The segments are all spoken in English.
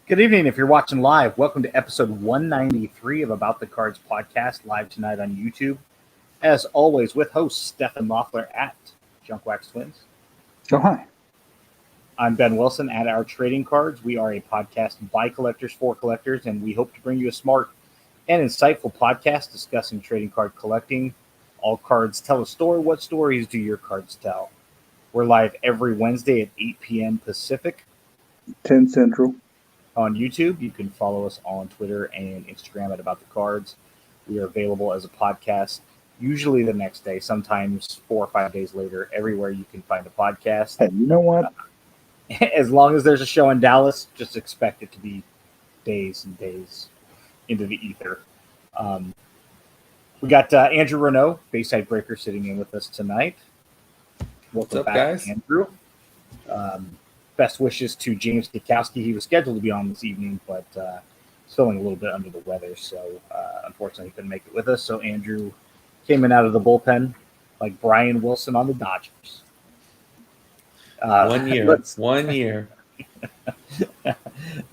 Good evening. If you're watching live, welcome to episode 193 of About the Cards podcast, live tonight on YouTube. As always, with host Stefan Loeffler at Junkwax Twins. Oh, hi. I'm Ben Wilson at Our Trading Cards. We are a podcast by collectors for collectors, and we hope to bring you a smart and insightful podcast discussing trading card collecting. All cards tell a story. What stories do your cards tell? We're live every Wednesday at 8 p.m. Pacific. 10 Central. On YouTube. You can follow us on Twitter and Instagram at About the Cards. We are available as a podcast usually the next day, sometimes 4 or 5 days later, everywhere you can find a podcast. Hey, you know what? As long as there's a show in Dallas, just expect it to be days and days into the ether. We got Andrew Runnoe, Bayside Breaker, sitting in with us tonight. What's up, guys? Andrew. Best wishes to James Kikowski. He was scheduled to be on this evening, but he's feeling a little bit under the weather, so unfortunately he couldn't make it with us. So Andrew came in out of the bullpen like Brian Wilson on the Dodgers. 1 year. 1 year.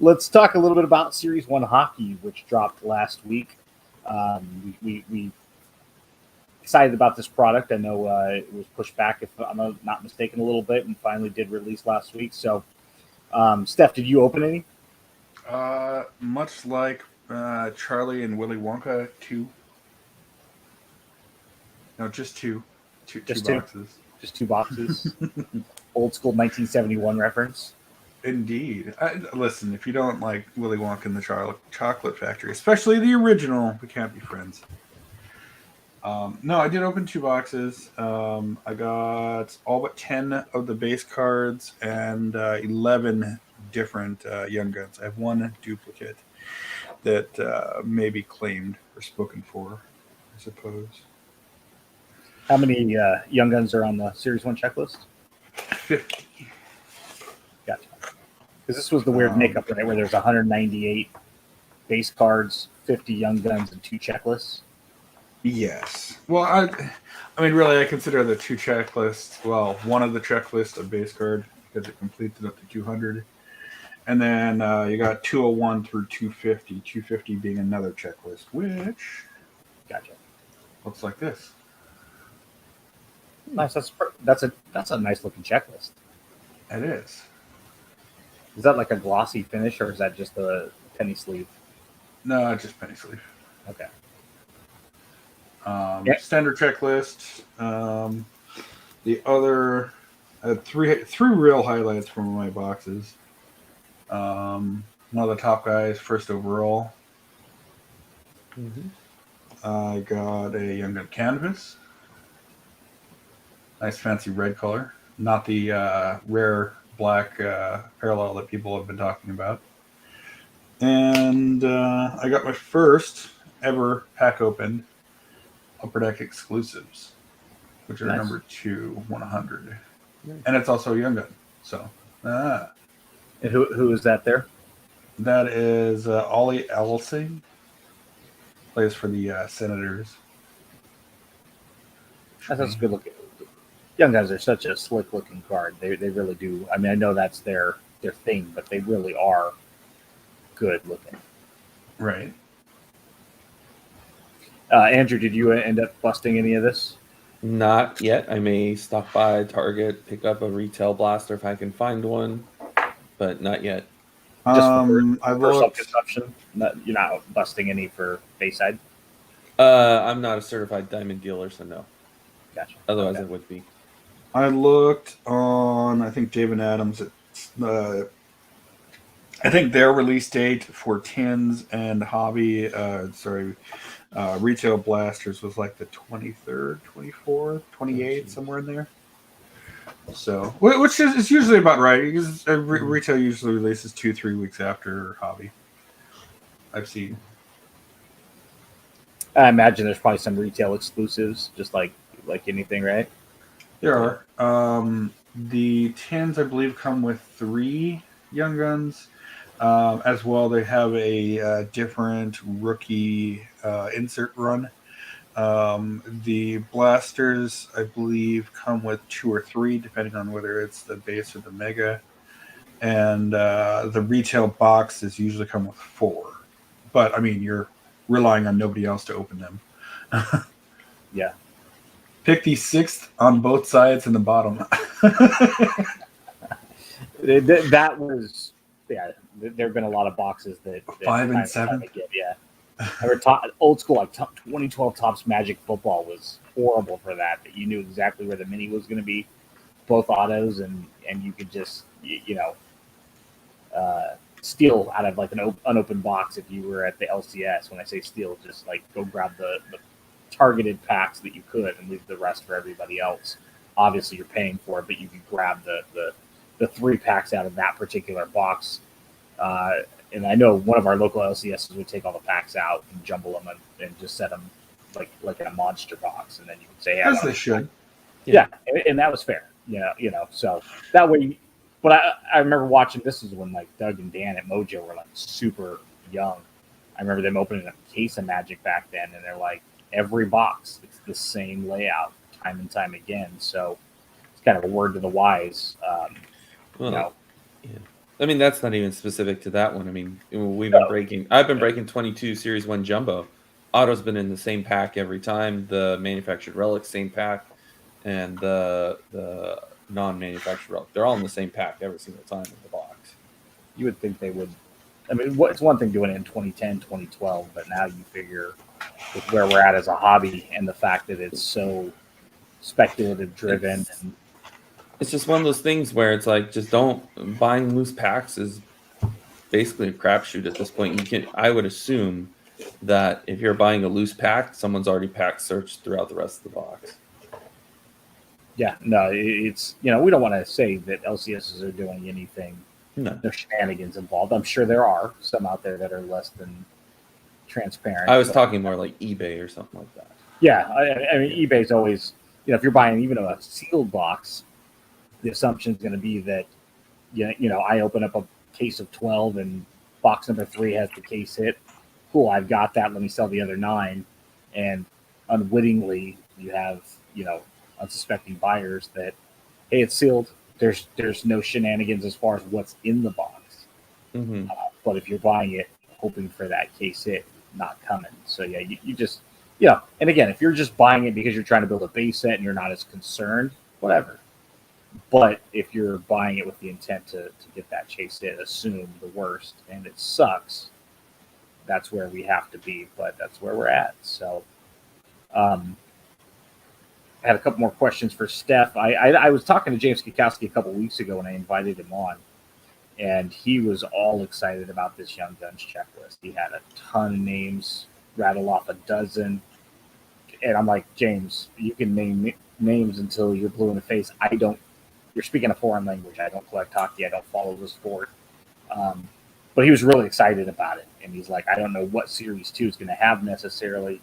Let's talk a little bit about Series 1 hockey, which dropped last week. We excited about this product. I know it was pushed back, if I'm not mistaken, a little bit, and finally did release last week. So, Steph, did you open any? Much like Charlie and Willy Wonka 2. No, just two. Two boxes. Just 2 boxes. Old school 1971 reference. Indeed. Listen, if you don't like Willy Wonka and the Chocolate Factory, especially the original, we can't be friends. No, I did open 2 boxes. I got all but 10 of the base cards and 11 different Young Guns. I have 1 duplicate that may be claimed or spoken for, I suppose. How many Young Guns are on the Series 1 checklist? 50. Gotcha. Because this was the weird makeup, right, where there's 198 base cards, 50 Young Guns, and 2 checklists. Yes. Well, I mean, really, I consider the 2 checklists, well, one of the checklists a base card because it completes it up to 200. And then you got 201 through 250, 250 being another checklist, which Gotcha. looks like this. Nice. That's a nice looking checklist. It is. Is that like a glossy finish, or is that just a penny sleeve? No, just penny sleeve. Okay. Standard checklist. The other three real highlights from my boxes. One of the top guys, first overall. I got a Young Gun canvas. Nice fancy red color. Not the rare black parallel that people have been talking about. And I got my first ever pack opened Upper Deck exclusives, which are number 2, 100. Nice. And it's also a Young Gun. So, And who is that there? That is Ollie Ellison. Plays for the Senators. That's a good looking. Young Guns are such a slick looking card. They really do. I mean, I know that's their thing, but they really are good looking. Right. Andrew, did you end up busting any of this? Not yet. I may stop by Target, pick up a retail blaster if I can find one, but not yet. Just for self-consumption? You're not busting any for Bayside? I'm not a certified diamond dealer, so no. Gotcha. Otherwise, I would be. I looked on, I think, Dave and Adams. I think their release date for tins and hobby, retail blasters was like the 23rd, 24th, 28th, somewhere in there. So, which is usually about right, because retail usually releases 2-3 weeks after hobby. I've seen. I imagine there's probably some retail exclusives, just like anything, right? There are. The tins, I believe, come with 3 Young Guns. As well, they have a different rookie insert run. The blasters, I believe, come with 2 or 3, depending on whether it's the base or the mega. and the retail boxes usually come with 4. But I mean, you're relying on nobody else to open them. Yeah. Pick the 6th on both sides and the bottom. That was, yeah. There have been a lot of boxes that 5 and time 7. again, yeah. I remember old school, like 2012 Topps Magic Football was horrible for that. That you knew exactly where the mini was going to be, both autos, and you could just steal out of like an unopened box if you were at the LCS. When I say steal, just like go grab the targeted packs that you could and leave the rest for everybody else. Obviously, you're paying for it, but you could grab the 3 packs out of that particular box. And I know one of our local LCSs would take all the packs out and jumble them and just set them like in a monster box, and then you could say, As they should. Yeah, and that was fair. So that way. But I remember watching. This is when like Doug and Dan at Mojo were like super young. I remember them opening a case of Magic back then, and they're like, every box, it's the same layout time and time again. So it's kind of a word to the wise. Yeah. I mean, that's not even specific to that one. I mean, I've been breaking 22 Series 1 Jumbo. Auto's been in the same pack every time. The manufactured relics, same pack. And the non-manufactured relic. They're all in the same pack every single time in the box. You would think they would. I mean, it's one thing doing it in 2010, 2012, but now you figure with where we're at as a hobby and the fact that it's so speculative driven. It's just one of those things where it's like, just buying loose packs is basically a crapshoot at this point. I would assume that if you're buying a loose pack, someone's already pack searched throughout the rest of the box. Yeah, no, it's we don't want to say that LCSs are doing anything. No shenanigans involved. I'm sure there are some out there that are less than transparent. I was talking more like eBay or something like that. Yeah, I mean, eBay's always, if you're buying even a sealed box, the assumption is going to be that, I open up a case of 12 and box number 3 has the case hit. Cool, I've got that. Let me sell the other 9. And unwittingly, you have, unsuspecting buyers that, hey, it's sealed. There's no shenanigans as far as what's in the box. Mm-hmm. But if you're buying it, hoping for that case hit, not coming. So yeah, you just, and again, if you're just buying it because you're trying to build a base set and you're not as concerned, whatever. But if you're buying it with the intent to get that chase hit, assume the worst, and it sucks, that's where we have to be, but that's where we're at. So I had a couple more questions for Steph. I was talking to James Kikowski a couple weeks ago when I invited him on, and he was all excited about this Young Guns checklist. He had a ton of names, rattle off a dozen. And I'm like, James, you can name names until you're blue in the face. You're speaking a foreign language. I don't collect hockey. I don't follow the sport. But he was really excited about it. And he's like, I don't know what Series 2 is going to have necessarily.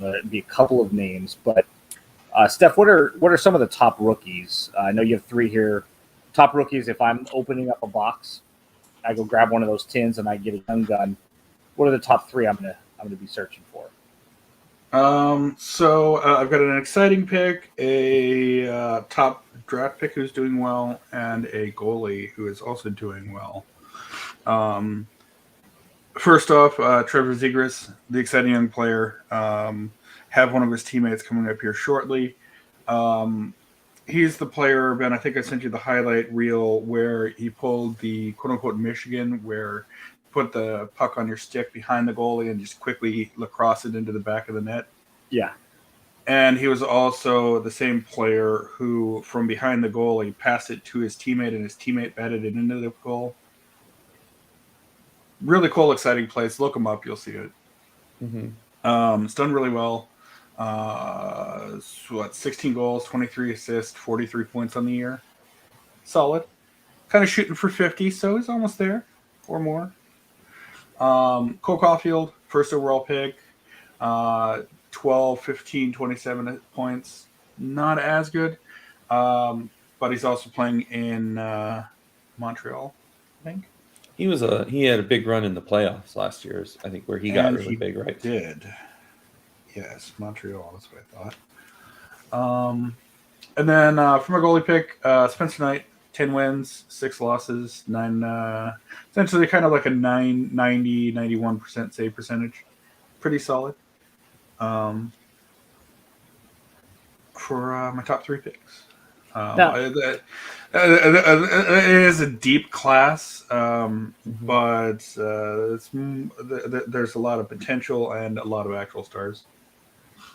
There'd be a couple of names. But, Steph, what are some of the top rookies? I know you have 3 here. Top rookies, if I'm opening up a box, I go grab one of those tins and I get a Young Gun. What are the top 3 I'm gonna be searching for? So I've got an exciting pick, a top draft pick who's doing well, and a goalie who is also doing well. First off, Trevor Zegras, the exciting young player. Have one of his teammates coming up here shortly. He's the player, Ben, I think I sent you the highlight reel where he pulled the quote-unquote Michigan, where you put the puck on your stick behind the goalie and just quickly lacrosse it into the back of the net. Yeah. And he was also the same player who, from behind the goalie, passed it to his teammate, and his teammate batted it into the goal. Really cool, exciting place. Look him up. You'll see it. Mm-hmm. It's done really well. 16 goals, 23 assists, 43 points on the year. Solid. Kind of shooting for 50, so he's almost there or more. Cole Caulfield, first overall pick. 12, 15, 27 points. Not as good. But he's also playing in Montreal, I think. He had a big run in the playoffs last year, I think, where he got really big, right? Did. Yes, Montreal. That's what I thought. And then for my goalie pick, Spencer Knight, 10 wins, 6 losses, 9, essentially kind of like a 91% save percentage. Pretty solid. For my top 3 picks. Now- It is a deep class, but there's a lot of potential and a lot of actual stars.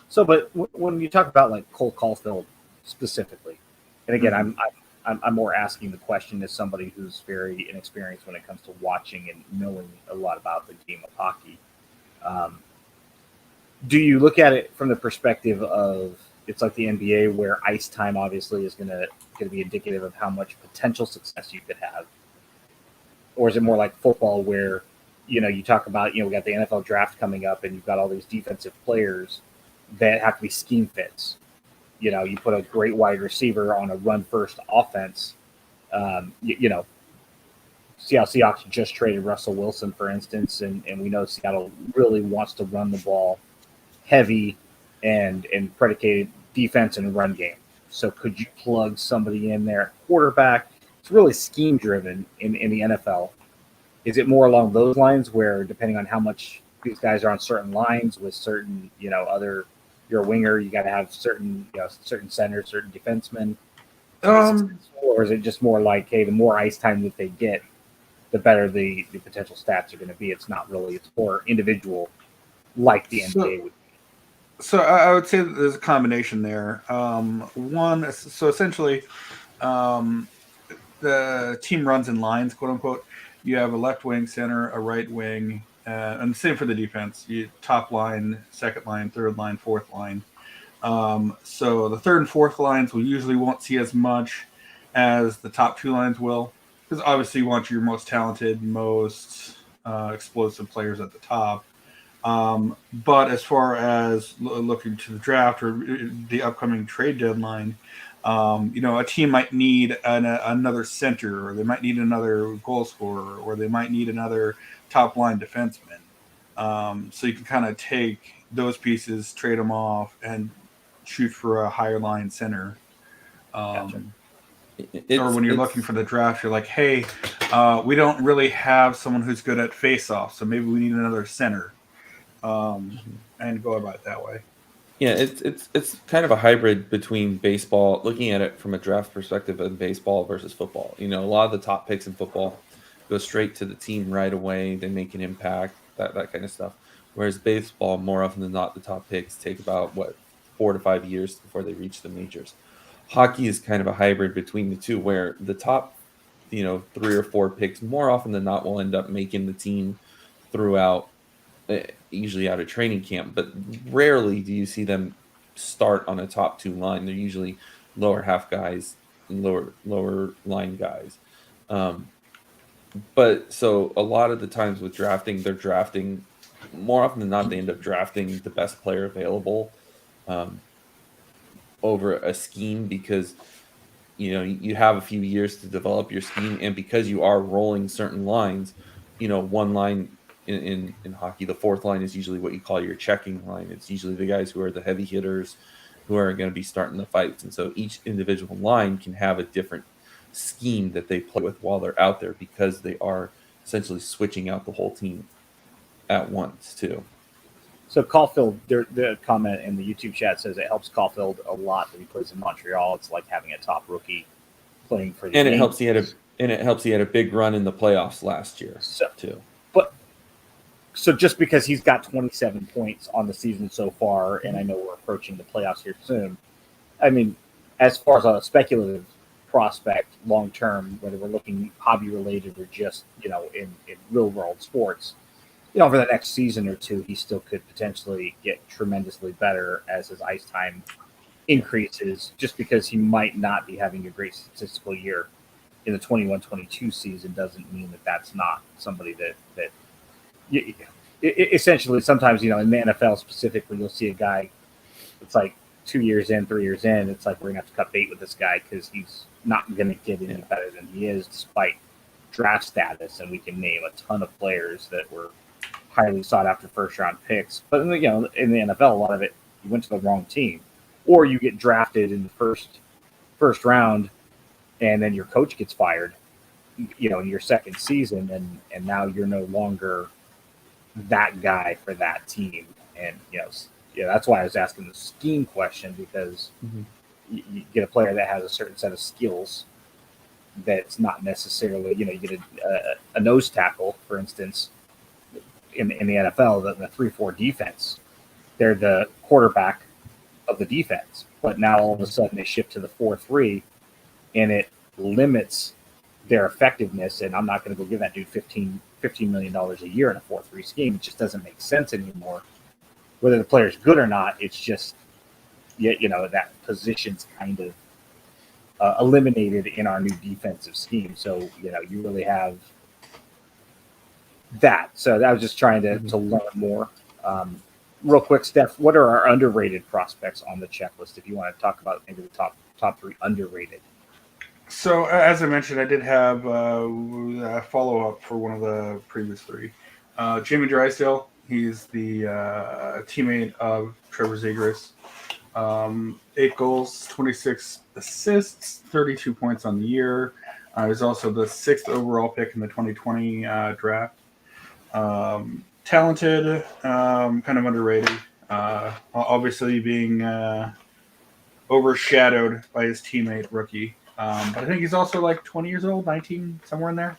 So, but when you talk about like Cole Caulfield specifically, and again, I'm more asking the question as somebody who's very inexperienced when it comes to watching and knowing a lot about the game of hockey. Do you look at it from the perspective of it's like the NBA, where ice time obviously is going to be indicative of how much potential success you could have, or is it more like football, where you talk about we got the NFL draft coming up, and you've got all these defensive players that have to be scheme fits. You put a great wide receiver on a run first offense. Seattle Seahawks just traded Russell Wilson, for instance, and we know Seattle really wants to run the ball heavy and predicated defense and run game. So could you plug somebody in there at quarterback? It's really scheme driven in the NFL. Is it more along those lines where, depending on how much these guys are on certain lines with certain, other, you're a winger, you got to have certain centers, certain defensemen? Or is it just more like, hey, the more ice time that they get, the better the potential stats are going to be? It's not really, it's more individual, like the NBA would be. So I would say that there's a combination there. One, so essentially, the team runs in lines, quote unquote. You have a left wing, center, a right wing, and the same for the defense. You top line, second line, third line, fourth line. So the third and fourth lines won't see as much as the top 2 lines will, because obviously you want your most talented, most explosive players at the top. But as far as looking to the draft or the upcoming trade deadline, a team might need another center, or they might need another goal scorer, or they might need another top line defenseman. So you can kind of take those pieces, trade them off, and shoot for a higher line center. Gotcha. Or when you're looking for the draft, you're like, hey, we don't really have someone who's good at face-off, so maybe we need another center. And go about it that way. Yeah, it's kind of a hybrid between baseball, looking at it from a draft perspective, and baseball versus football. A lot of the top picks in football go straight to the team right away. They make an impact, that kind of stuff. Whereas baseball, more often than not, the top picks take about 4 to 5 years before they reach the majors. Hockey is kind of a hybrid between the two, where the top 3 or 4 picks more often than not will end up making the team throughout, usually out of training camp, but rarely do you see them start on a top 2 line. They're usually lower half guys and lower line guys. But so a lot of the times with drafting, they're drafting more often than not, they end up drafting the best player available over a scheme, because you have a few years to develop your scheme, and because you are rolling certain lines, one line in hockey, the fourth line is usually what you call your checking line. It's usually the guys who are the heavy hitters, who are going to be starting the fights, and so each individual line can have a different scheme that they play with while they're out there, because they are essentially switching out the whole team at once too. So Caulfield, the comment in the YouTube chat says it helps Caulfield a lot that he plays in Montreal. It's like having a top rookie playing for the And Yankees. it helps he had a big run in the playoffs last year too. So just because he's got 27 points on the season so far, and I know we're approaching the playoffs here soon, I mean, as far as a speculative prospect long term, whether we're looking hobby related or just in real world sports, over the next season or two, he still could potentially get tremendously better as his ice time increases, just because he might not be having a great statistical year in the 21-22 season doesn't mean that that's not somebody that essentially sometimes, in the NFL specifically, you'll see a guy, it's like 2 years in, 3 years in, it's like we're going to have to cut bait with this guy because he's not going to get any better than he is despite draft status. And we can name a ton of players that were highly sought after first round picks. But in the NFL, a lot of it, you went to the wrong team, or you get drafted in the first round and then your coach gets fired, in your second season, and now you're no longer that guy for that team. And that's why I was asking the scheme question, because you get a player that has a certain set of skills that's not necessarily, you get a nose tackle, for instance, in the NFL, the 3-4 defense. They're the quarterback of the defense, but now all of a sudden they shift to the 4-3, and it limits their effectiveness. And I'm not going to go give that dude $15 million a year in a 4-3 scheme. It just doesn't make sense anymore. Whether the player's good or not, it's just, that position's kind of eliminated in our new defensive scheme. So, you really have that. So I was just trying to learn more. Real quick, Steph, what are our underrated prospects on the checklist? If you want to talk about maybe the top 3 underrated. So, as I mentioned, I did have a follow-up for one of the previous 3. Jamie Drysdale, he's the teammate of Trevor Zegras. 8 goals, 26 assists, 32 points on the year. He's also the 6th overall pick in the 2020 draft. Talented, kind of underrated. Obviously being overshadowed by his teammate rookie. But I think he's also like 20 years old, 19, somewhere in there.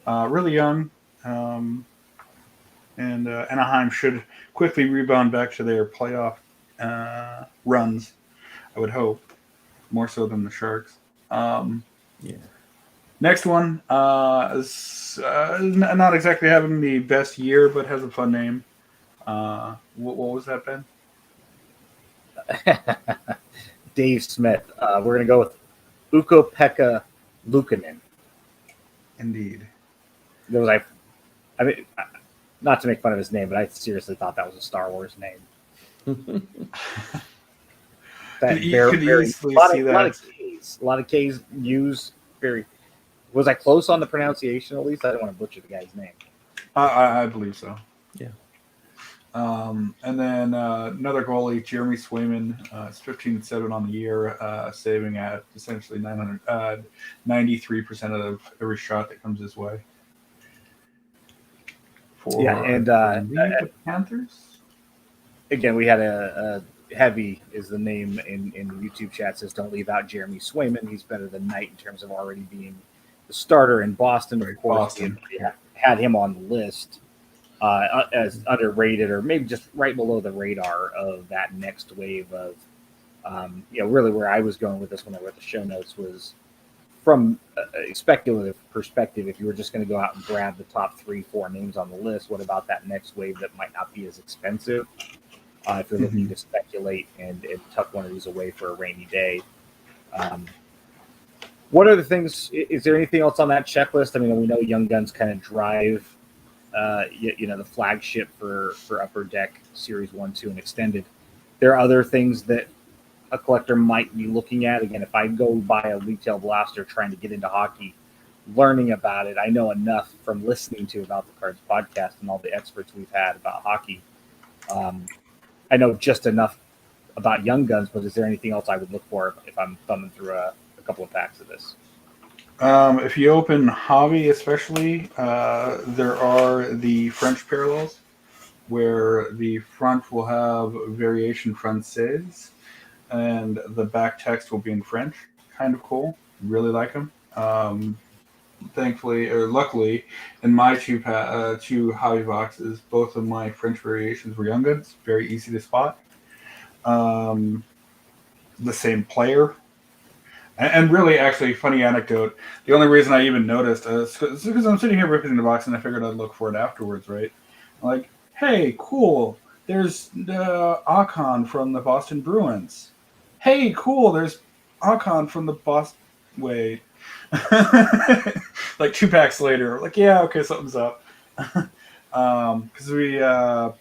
Really young. And Anaheim should quickly rebound back to their playoff runs, I would hope, more so than the Sharks. Next one is not exactly having the best year, but has a fun name. What was that, Ben? Dave Smith. We're going to go with Ukko-Pekka Luukkonen. Indeed. There was not to make fun of his name, but I seriously thought that was a Star Wars name. Could easily see that. A lot of K's used very. Was I close on the pronunciation at least? I don't want to butcher the guy's name. I believe so. Yeah. And then another goalie, Jeremy Swayman, is 15-7 on the year, saving at essentially 93% of every shot that comes his way. And the Panthers. Again, we had a Heavy is the name in the YouTube chat, says don't leave out Jeremy Swayman. He's better than Knight in terms of already being the starter in Boston. Of course, we had him on the list as underrated, or maybe just right below the radar of that next wave of, really where I was going with this when I wrote the show notes was from a speculative perspective. If you were just going to go out and grab the top 3-4 names on the list, what about that next wave that might not be as expensive? If you're looking to speculate and tuck one of these away for a rainy day. What are the things? Is there anything else on that checklist? I mean, we know Young Guns kind of drive, the flagship for Upper Deck Series 1, 2, and Extended. There are other things that a collector might be looking at. Again, if I go buy a retail blaster trying to get into hockey, learning about it, I know enough from listening to About the Cards podcast and all the experts we've had about hockey. I know just enough about Young Guns, but is there anything else I would look for if I'm thumbing through a couple of packs of this? If you open Hobby especially, there are the French parallels where the front will have variation française and the back text will be in French. Kind of cool. Really like them. Thankfully, or luckily, in my two hobby boxes, both of my French variations were Young Guns. Very easy to spot. The same player. And really, actually, funny anecdote. The only reason I even noticed is because I'm sitting here ripping the box and I figured I'd look for it afterwards, right? I'm like, hey, cool. There's Akon from the Boston Bruins. Hey, cool. There's Akon from the Boston. Wait. Like 2 packs later, like, yeah, okay, something's up. Because we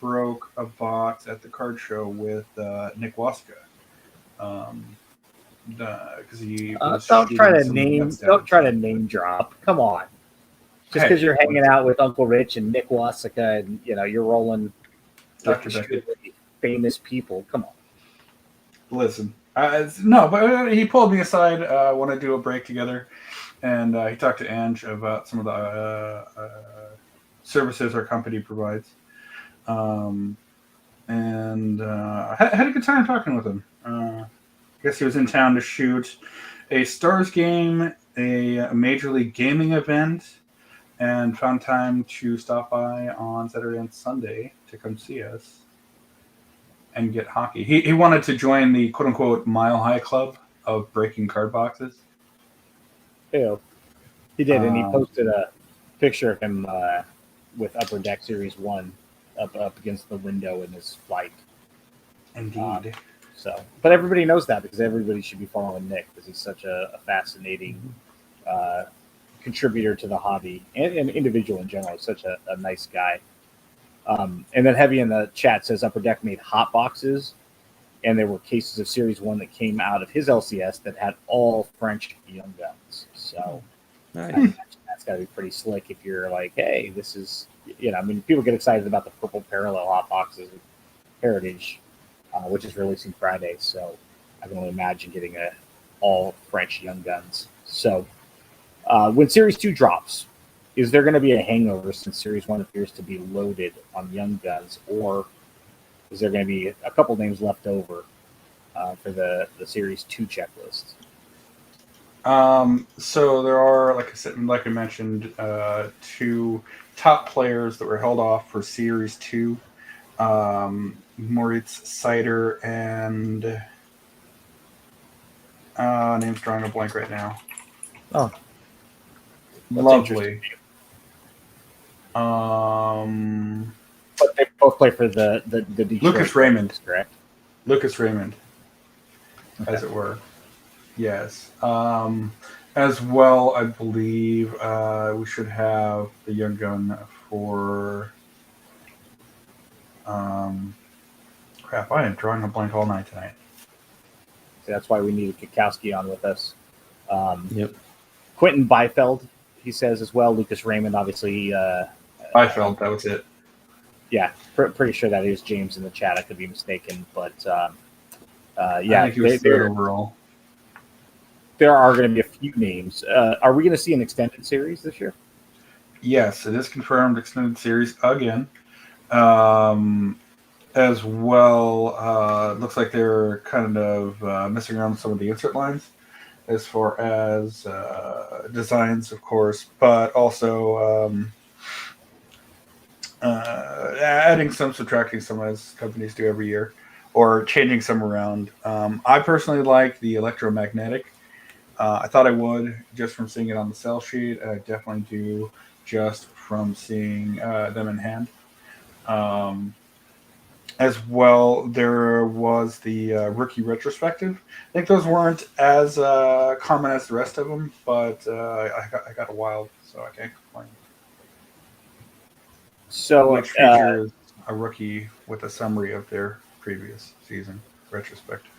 broke a box at the card show with Nick Waska. Because he was don't try to name drop. Come on, just because you're hanging out with Uncle Rich and Nick Wasika, and you're rolling Dr. Beckett. famous people. Come on. Listen, No, but he pulled me aside. Want to do a break together, and he talked to Ange about some of the services our company provides. And had a good time talking with him. I guess he was in town to shoot a Stars game, a Major League Gaming event, and found time to stop by on Saturday and Sunday to come see us and get hockey. He wanted to join the quote-unquote Mile High Club of breaking card boxes. Ew. He did, and he posted a picture of him with Upper Deck Series 1 up against the window in his flight. Indeed. But everybody knows that because everybody should be following Nick because he's such a fascinating contributor to the hobby and an individual in general. He's such a nice guy. And then Heavy in the chat says Upper Deck made hot boxes, and there were cases of Series 1 that came out of his LCS that had all French Young Guns. So Nice. that's got to be pretty slick if you're like, hey, this is, I mean, people get excited about the purple parallel hot boxes of Heritage, which is releasing Friday. So I can only imagine getting all French Young Guns. So when Series 2 drops, is there going to be a hangover since Series 1 appears to be loaded on Young Guns, or is there going to be a couple names left over for the Series 2 checklist? So there are, like I mentioned, 2 top players that were held off for Series 2. Moritz Sider and name's drawing a blank right now. Oh, lovely. But they both play for the Detroit Lucas Raymond, correct? Lucas Raymond, as it were. Yes. As well, I believe we should have the Young Gun for. Crap! I am drawing a blank all night tonight. So that's why we needed Kikowski on with us. Yep. Quentin Byfeld, he says as well. Lucas Raymond, obviously. Byfeld, that was it. Yeah, pretty sure that is James in the chat. I could be mistaken, but yeah, I think he was third overall. There are going to be a few names. Are we going to see an extended series this year? Yes, it is confirmed extended series again. As well, looks like they're kind of messing around with some of the insert lines as far as designs, of course, but also adding some, subtracting some, as companies do every year, or changing some around. I personally like the electromagnetic. I thought I would just from seeing it on the sell sheet. I definitely do just from seeing them in hand. As well, there was the rookie retrospective. I think those weren't as common as the rest of them, but I got a wild, so I can't complain. So which features a rookie with a summary of their previous season retrospective.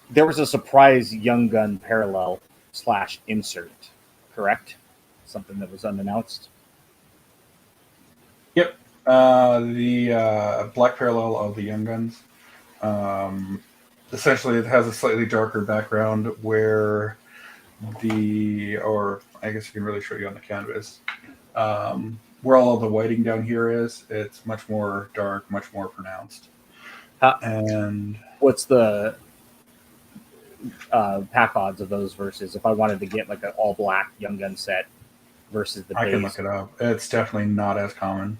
There was a surprise Young Gun parallel / insert, correct? Something that was unannounced. Yep. The black parallel of the Young Guns. Essentially, it has a slightly darker background where or I guess you can really show you on the canvas, where all of the whiting down here is. It's much more dark, much more pronounced. And what's the pack odds of those versus if I wanted to get like an all black Young Gun set versus the I can look it up. It's definitely not as common.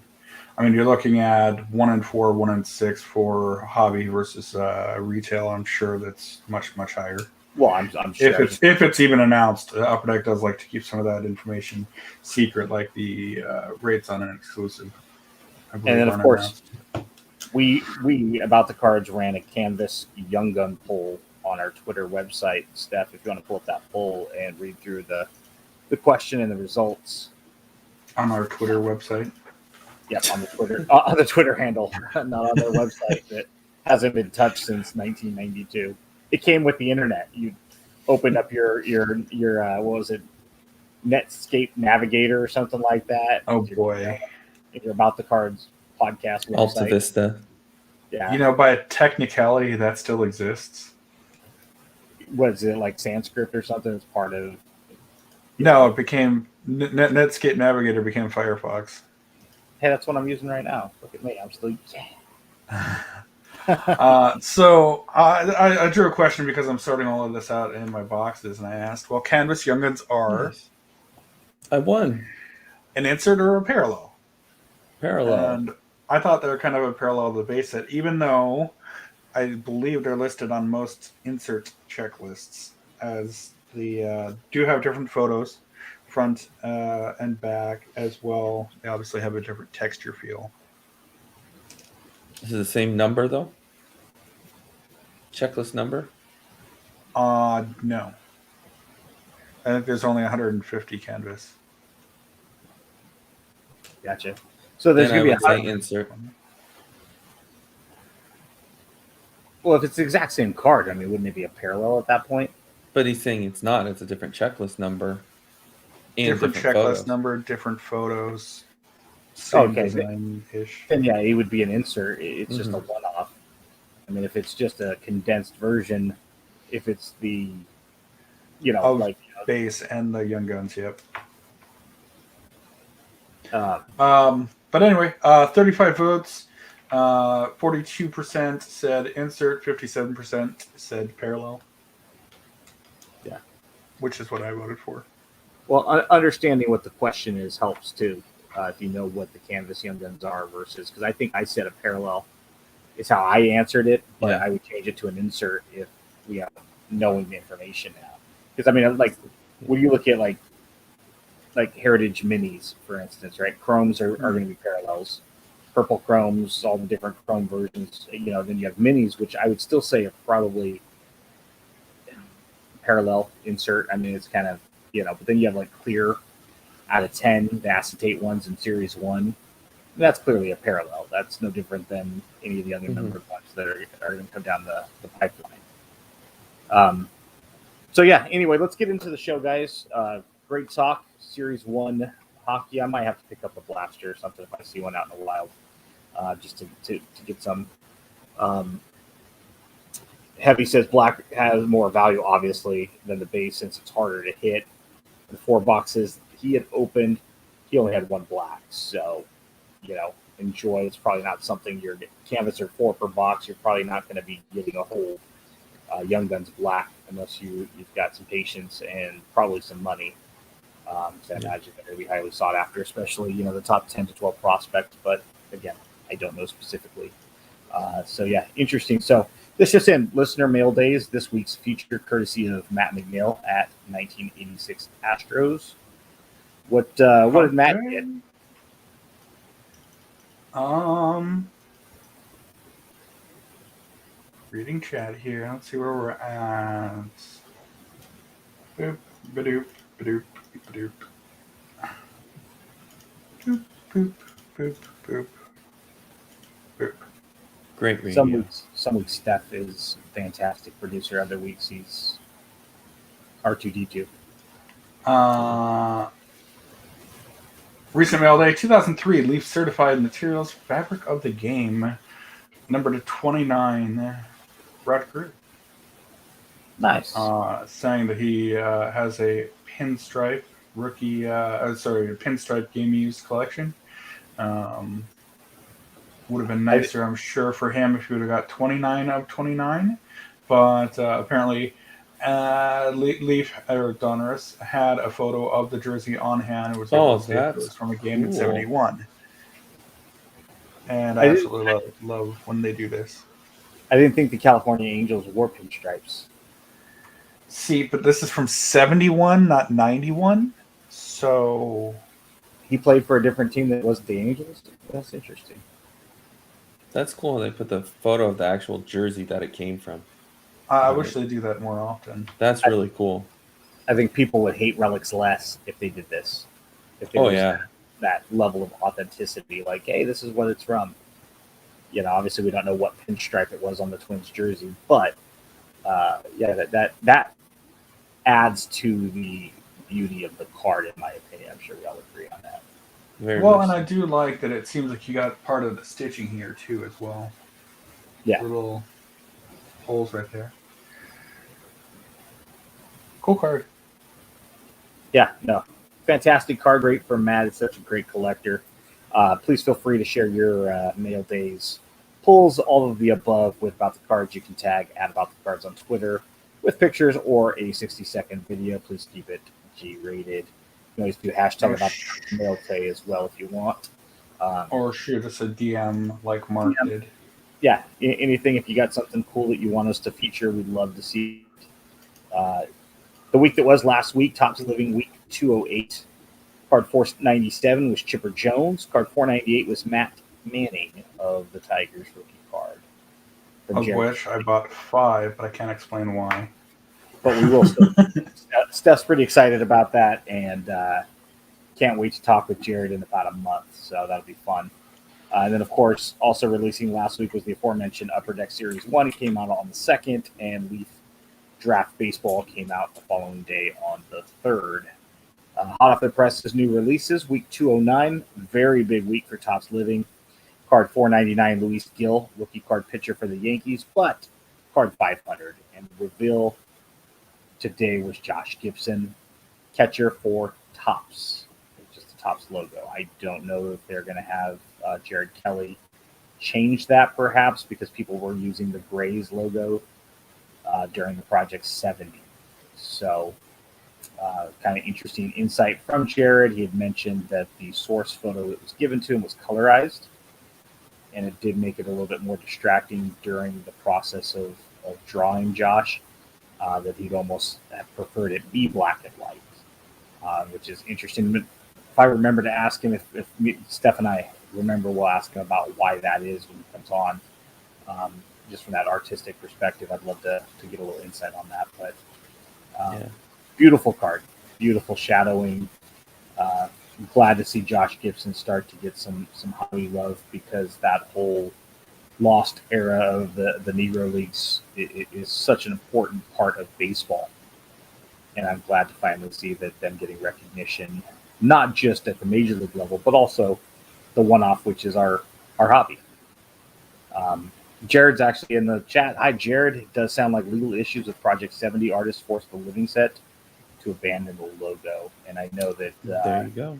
I mean, you're looking at 1 in 4, 1 in 6 for hobby versus retail. I'm sure that's much higher. Well, I'm sure if it's even announced, Upper Deck does like to keep some of that information secret, like the rates on an exclusive. And then of course, we about the cards ran a Canvas Young Gun poll on our Twitter website. Steph, if you want to pull up that poll and read through the question and the results on our Twitter website. Yep, on the Twitter handle, not on their website that hasn't been touched since 1992. It came with the internet. You opened up your what was it, Netscape Navigator or something like that. Oh boy! Your About the Cards podcast website. Alta Vista. Yeah. You know, by a technicality, that still exists. What is it, like Sanskrit or something? It's part of. No, it became Netscape Navigator became Firefox. Hey, that's what I'm using right now. Look at me. I'm still. So I drew a question because I'm sorting all of this out in my boxes, and I asked, well, Canvas Young Guns are Nice. I won. an insert or a parallel? Parallel. And I thought they were kind of a parallel to the base set, even though I believe they're listed on most insert checklists as the do have different photos, front and back as well. They obviously have a different texture feel. Is it the same number though? Checklist number? No. I think there's only 150 canvas. Gotcha. So there's Then I going to would be say insert. well, if it's the exact same card, I mean, wouldn't it be a parallel at that point? But he's saying it's not. It's a different checklist number and Different checklist photos. number, different photos, same Okay. design-ish. Then yeah, it would be an insert. It's just a Mhm. one-off. I mean, if it's just a condensed version, if it's the, Of like, base and the Young Guns, yep. uh, But anyway, 35 votes. 42% said insert, 57% said parallel. Yeah. Which is what I voted for. well, understanding what the question is helps too. If you know what the Canvas Young Guns are versus, because I think I said a parallel is how I answered it, but Yeah. I would change it to an insert if we have knowing the information now. Because I mean, like when you look at like Heritage Minis, for instance, right? Chromes are going to be parallels. Purple Chromes, all the different Chrome versions. Then you have Minis, which I would still say are probably parallel insert. I mean, it's kind of but then you have like Clear out of 10, the acetate ones in Series 1. And that's clearly a parallel. That's no different than any of the other numbered ones that are going to come down the pipeline. So yeah, anyway, let's get into the show, guys. Great talk. Series 1 hockey. I might have to pick up a blaster or something if I see one out in the wild, just to get some. Heavy says black has more value, obviously, than the base since it's harder to hit. The 4 boxes he had opened, he only had 1 black. So, enjoy. It's probably not something your canvas or 4 per box. You're probably not going to be getting a whole Young Guns black unless you've got some patience and probably some money. So I imagine they're going to be highly sought after, especially the top 10 to 12 prospects. But again, I don't know specifically. So yeah, interesting. So this just in listener mail days. This week's feature courtesy of Matt McNeil at 1986 Astros. What did Matt get? Reading chat here. Let's see where we're at. Boop, ba-doop, ba-doop, ba-doop. Boop, boop, boop, boop, boop. Great radio. Some weeks Steph is a fantastic producer. Other weeks he's R2D2. Recent mail day 2003 Leaf Certified Materials Fabric of the Game, number to 29. Brad Crew. Nice. Saying that he has a pinstripe pinstripe game used collection. Would have been nicer, I'm sure, for him if he would have got 29 of 29. But apparently, Leaf Eric Donruss had a photo of the jersey on hand. It was it was from a game in '71. And I absolutely love when they do this. I didn't think the California Angels wore pinstripes. See, but this is from 71, not 91. So he played for a different team that wasn't the Angels. That's interesting. That's cool. They put the photo of the actual jersey that it came from. I wish they do that more often. That's really cool. I think people would hate relics less if they did this. If there was that level of authenticity, like, hey, this is what it's from. Obviously we don't know what pinstripe it was on the Twins jersey, but that adds to the beauty of the card, in my opinion. I'm sure we all agree on that. Very well, and I do like that it seems like you got part of the stitching here too as well. Yeah. Little holes right there. Cool card. Yeah, no. Fantastic card rate from Matt. It's such a great collector. Please feel free to share your mail days pulls, all of the above with About the Cards. You can tag at About the Cards on Twitter with pictures or a 60-second video. Please keep it G-rated. You can always do hashtag About the Mail Day as well if you want. Or shoot us a DM like Mark did. Yeah, anything. If you got something cool that you want us to feature, we'd love to see it. The week that was last week, Topps Living Week 208. Card 497 was Chipper Jones. Card 498 was Matt Manning of the Tigers rookie card. Of which I bought 5, but I can't explain why. But we will still. Steph's pretty excited about that, and can't wait to talk with Jared in about a month. So that'll be fun. And then, of course, also releasing last week was the aforementioned Upper Deck Series 1. It came out on the 2nd, and Leaf Draft Baseball came out the following day on the 3rd. Hot off the presses, new releases. Week 209, very big week for Topps Living. Card 499, Luis Gil, rookie card pitcher for the Yankees, but card 500. And the reveal today was Josh Gibson, catcher for Topps. Just the Topps logo. I don't know if they're going to have Jared Kelly change that perhaps because people were using the Grays logo during the Project 70. So kind of interesting insight from Jared. He had mentioned that the source photo that was given to him was colorized, and it did make it a little bit more distracting during the process of drawing Josh, that he'd almost have preferred it be black and white, which is interesting. But if I remember to ask him, if Steph and I remember, we'll ask him about why that is when he comes on. Just from that artistic perspective, I'd love to get a little insight on that. But beautiful card, beautiful shadowing. I'm glad to see Josh Gibson start to get some hobby love because that whole lost era of the Negro Leagues is such an important part of baseball. And I'm glad to finally see that them getting recognition, not just at the major league level, but also the one-off, which is our hobby. Jared's actually in the chat. Hi, Jared. It does sound like legal issues with Project 70 artists forced the living set to abandon the logo. And I know that there you go.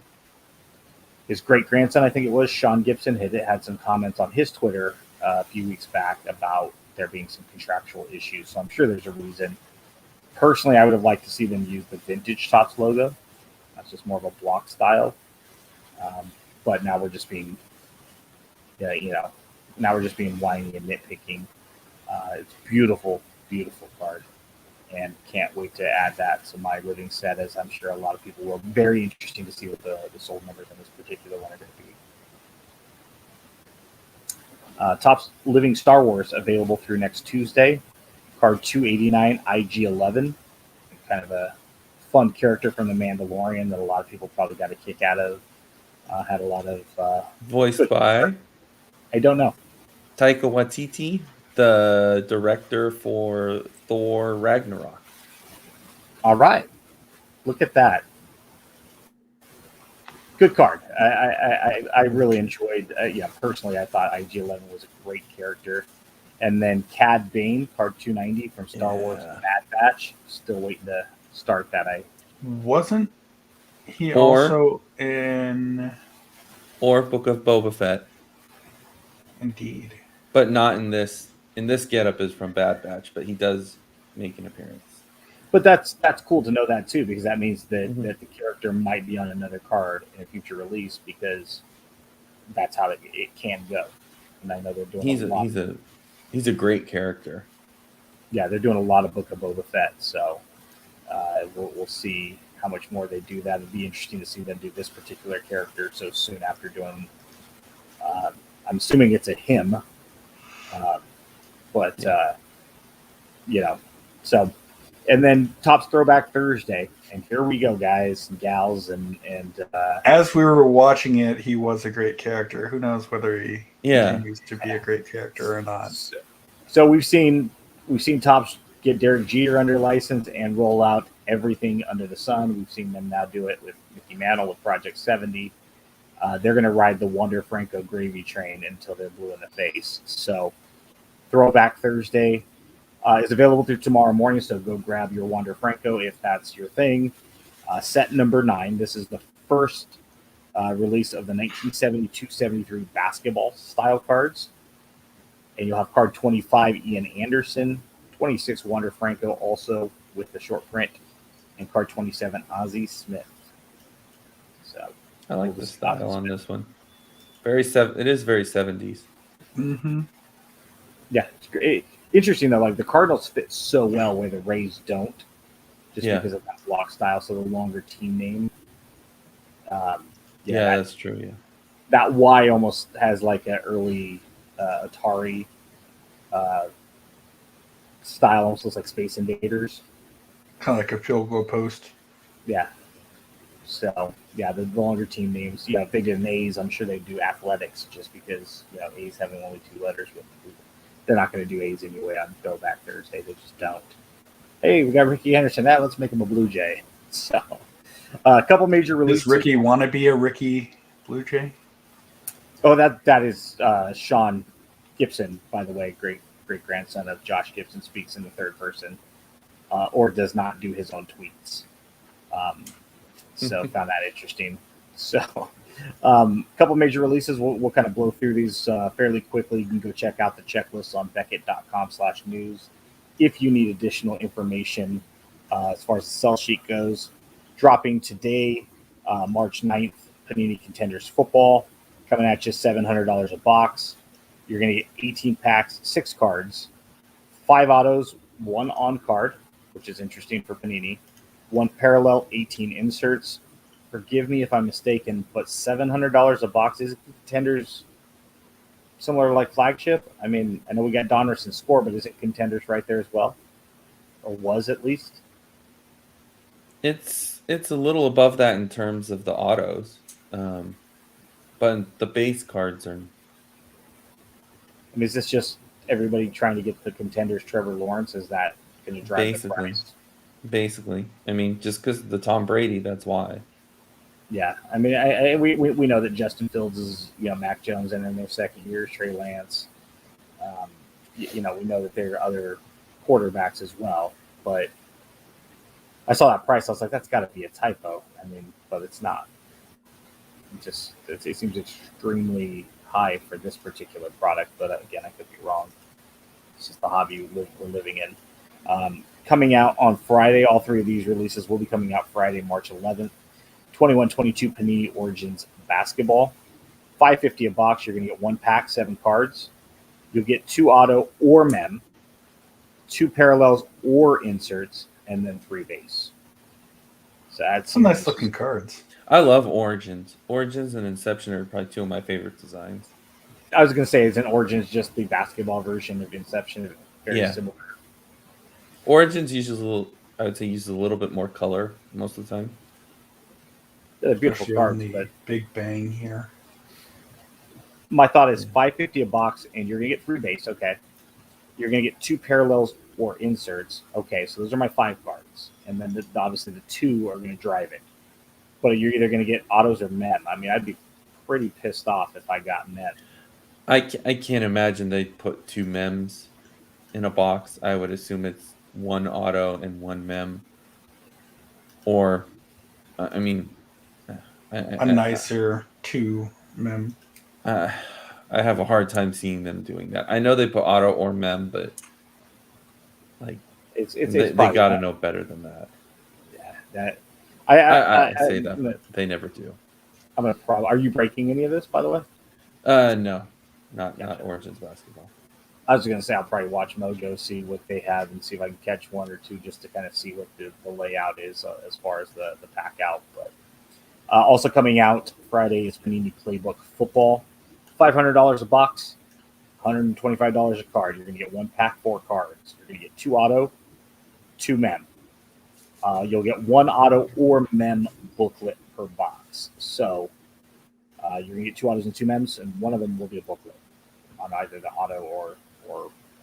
His great-grandson, I think it was, Sean Gibson, had some comments on his Twitter a few weeks back about there being some contractual issues. So I'm sure there's a reason. Personally, I would have liked to see them use the vintage Topps logo. That's just more of a block style. But now we're just being, now we're just being whiny and nitpicking. It's beautiful, beautiful card. And can't wait to add that to my living set, as I'm sure a lot of people will. Very interesting to see what the sold numbers in this particular one are going to be. Topps Living Star Wars available through next Tuesday. Card 289, IG-11. Kind of a fun character from The Mandalorian that a lot of people probably got a kick out of. Had a lot of... Voiced by? I don't know. Taika Waititi, the director for Thor Ragnarok. All right. Look at that. Good card. I really enjoyed. Personally, I thought IG-11 was a great character. And then Cad Bane, card 290 from Star Wars Bad Batch. Still waiting to start that. Wasn't he also in Book of Boba Fett? Indeed, but not in this. In this getup is from Bad Batch, but he does make an appearance. But that's cool to know that too, because that means that that the character might be on another card in a future release, because that's how it can go. And I know they're doing. He's a great character. Yeah, they're doing a lot of Book of Boba Fett, so we'll see how much more they do that. It'd be interesting to see them do this particular character so soon after doing. I'm assuming it's a him, so. And then Topps Throwback Thursday, and here we go, guys and gals, and as we were watching it, he was a great character. Who knows whether he continues to be a great character or not? So we've seen Topps get Derek Jeter under license and roll out everything under the sun. We've seen them now do it with Mickey Mantle with Project 70. They're going to ride the Wander Franco gravy train until they're blue in the face. So Throwback Thursday is available through tomorrow morning, so go grab your Wander Franco if that's your thing. Set number 9. This is the first release of the 1972-73 basketball style cards. And you'll have card 25, Ian Anderson, 26, Wander Franco, also with the short print, and card 27, Ozzie Smith. So I like the style on this one. It is very 70s. Mm-hmm. Yeah, it's great. Interesting though, like the Cardinals fit so well where the Rays don't, just because of that block style. So the longer team name. That's true. Yeah, that Y almost has like an early Atari style, almost looks like Space Invaders. Kind of like a field goal post. Yeah. So yeah, the longer team names. If they did an A's, I'm sure they do athletics, just because A's having only 2 letters. But they're not going to do A's anyway on Throwback Thursday. They just don't. Hey, we got Ricky Henderson. Let's make him a Blue Jay. So a couple major releases. Does Ricky want to be a Ricky Blue Jay? Oh, that is Sean Gibson, by the way, great grandson of Josh Gibson, speaks in the third person, or does not do his own tweets. So found that interesting. So a couple major releases. We'll kind of blow through these fairly quickly. You can go check out the checklist on Beckett.com/news if you need additional information as far as the sell sheet goes. Dropping today, March 9th, Panini Contenders Football, coming at you $700 a box. You're going to get 18 packs, 6 cards, 5 autos, 1 on card, which is interesting for Panini, 1 parallel, 18 inserts. Forgive me if I'm mistaken, but $700 a box is Contenders similar to like Flagship? I mean, I know we got Donruss and Score, but is it Contenders right there as well? Or was at least? It's a little above that in terms of the autos, but the base cards are. I mean, is this just everybody trying to get the Contenders Trevor Lawrence? Is that going to drive the price? Basically. I mean, just because of the Tom Brady, that's why. Yeah, I mean, we know that Justin Fields is Mac Jones, and in their second year, Trey Lance. We know that there are other quarterbacks as well, but I saw that price. I was like, that's got to be a typo. I mean, but it's not. It seems extremely high for this particular product, but again, I could be wrong. It's just the hobby we're living in. Coming out on Friday, all 3 of these releases will be coming out Friday, March 11th. 21-22 Panini Origins Basketball, $5.50 a box. You're going to get 1 pack, 7 cards. You'll get 2 auto or mem, 2 parallels or inserts, and then 3 base. So that's some nice looking cards. I love Origins. Origins and Inception are probably 2 of my favorite designs. I was going to say, is an Origins just the basketball version of Inception? Very similar. Origins uses a little bit more color most of the time. They're beautiful cards, but Big Bang here. My thought is $5.50 a box, and you're going to get 3 base. Okay, you're going to get 2 parallels or inserts. Okay, so those are my 5 cards, and then obviously the 2 are going to drive it. But you're either going to get autos or mem. I mean, I'd be pretty pissed off if I got mem. I can't imagine they'd put 2 mems in a box. I would assume it's 1 auto and 1 mem. Or, I mean, a nicer 2 mem. I have a hard time seeing them doing that. I know they put auto or mem, but like they got to know better than that. Yeah, that I say that, but they never do. I'm gonna Are you breaking any of this, by the way? No, not Origins Basketball. I was gonna say I'll probably watch Mojo, see what they have, and see if I can catch 1 or 2 just to kind of see what the layout is as far as the pack out. But also coming out Friday is Panini Playbook Football, $500 a box, $125 a card. You're gonna get 1 pack, 4 cards. You're gonna get 2 auto, 2 mem. You'll get 1 auto or mem booklet per box. So you're going to get 2 autos and 2 mems, and one of them will be a booklet on either the auto or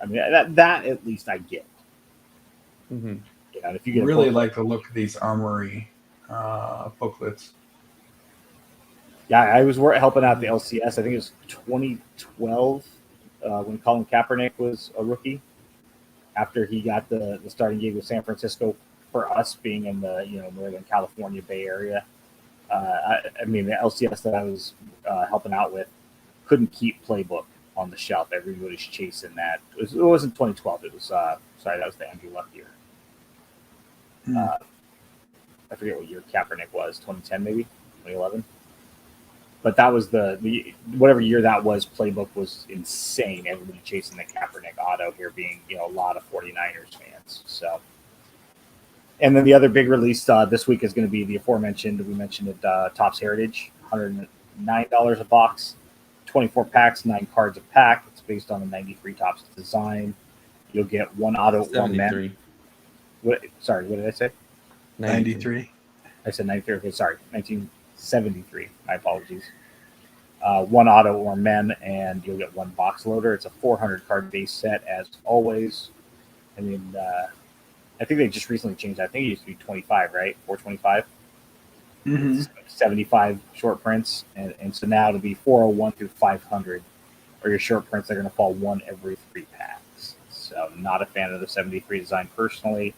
I mean, that at least I get. Mm-hmm. If you get really like the look of these Armory booklets. Yeah, I was helping out the LCS. I think it was 2012 when Colin Kaepernick was a rookie, after he got the starting gig with San Francisco. For us being in the Northern California Bay Area, I mean the LCS that I was helping out with couldn't keep Playbook on the shelf. Everybody's chasing that. It wasn't 2012. It was sorry, that was the Andrew Luck year. I forget what year Kaepernick was. 2010 maybe 2011. But that was the whatever year that was. Playbook was insane. Everybody chasing the Kaepernick auto here, being a lot of 49ers fans. So, and then the other big release this week is going to be the aforementioned. We mentioned it. Topps Heritage, $109 a box, 24 packs, 9 cards a pack. It's based on the '93 Topps design. You'll get one auto, one man. What did I say? 93. I said 93. Okay, sorry, 1973. My apologies. One auto or men, and you'll get one box loader. It's a 400 card base set, as always. I mean, I think they just recently changed. I think it used to be 25, right? 425. 75 short prints, and so now it'll be 401 through 500, or your short prints are going to fall one every 3 packs. So, not a fan of the 73 design personally.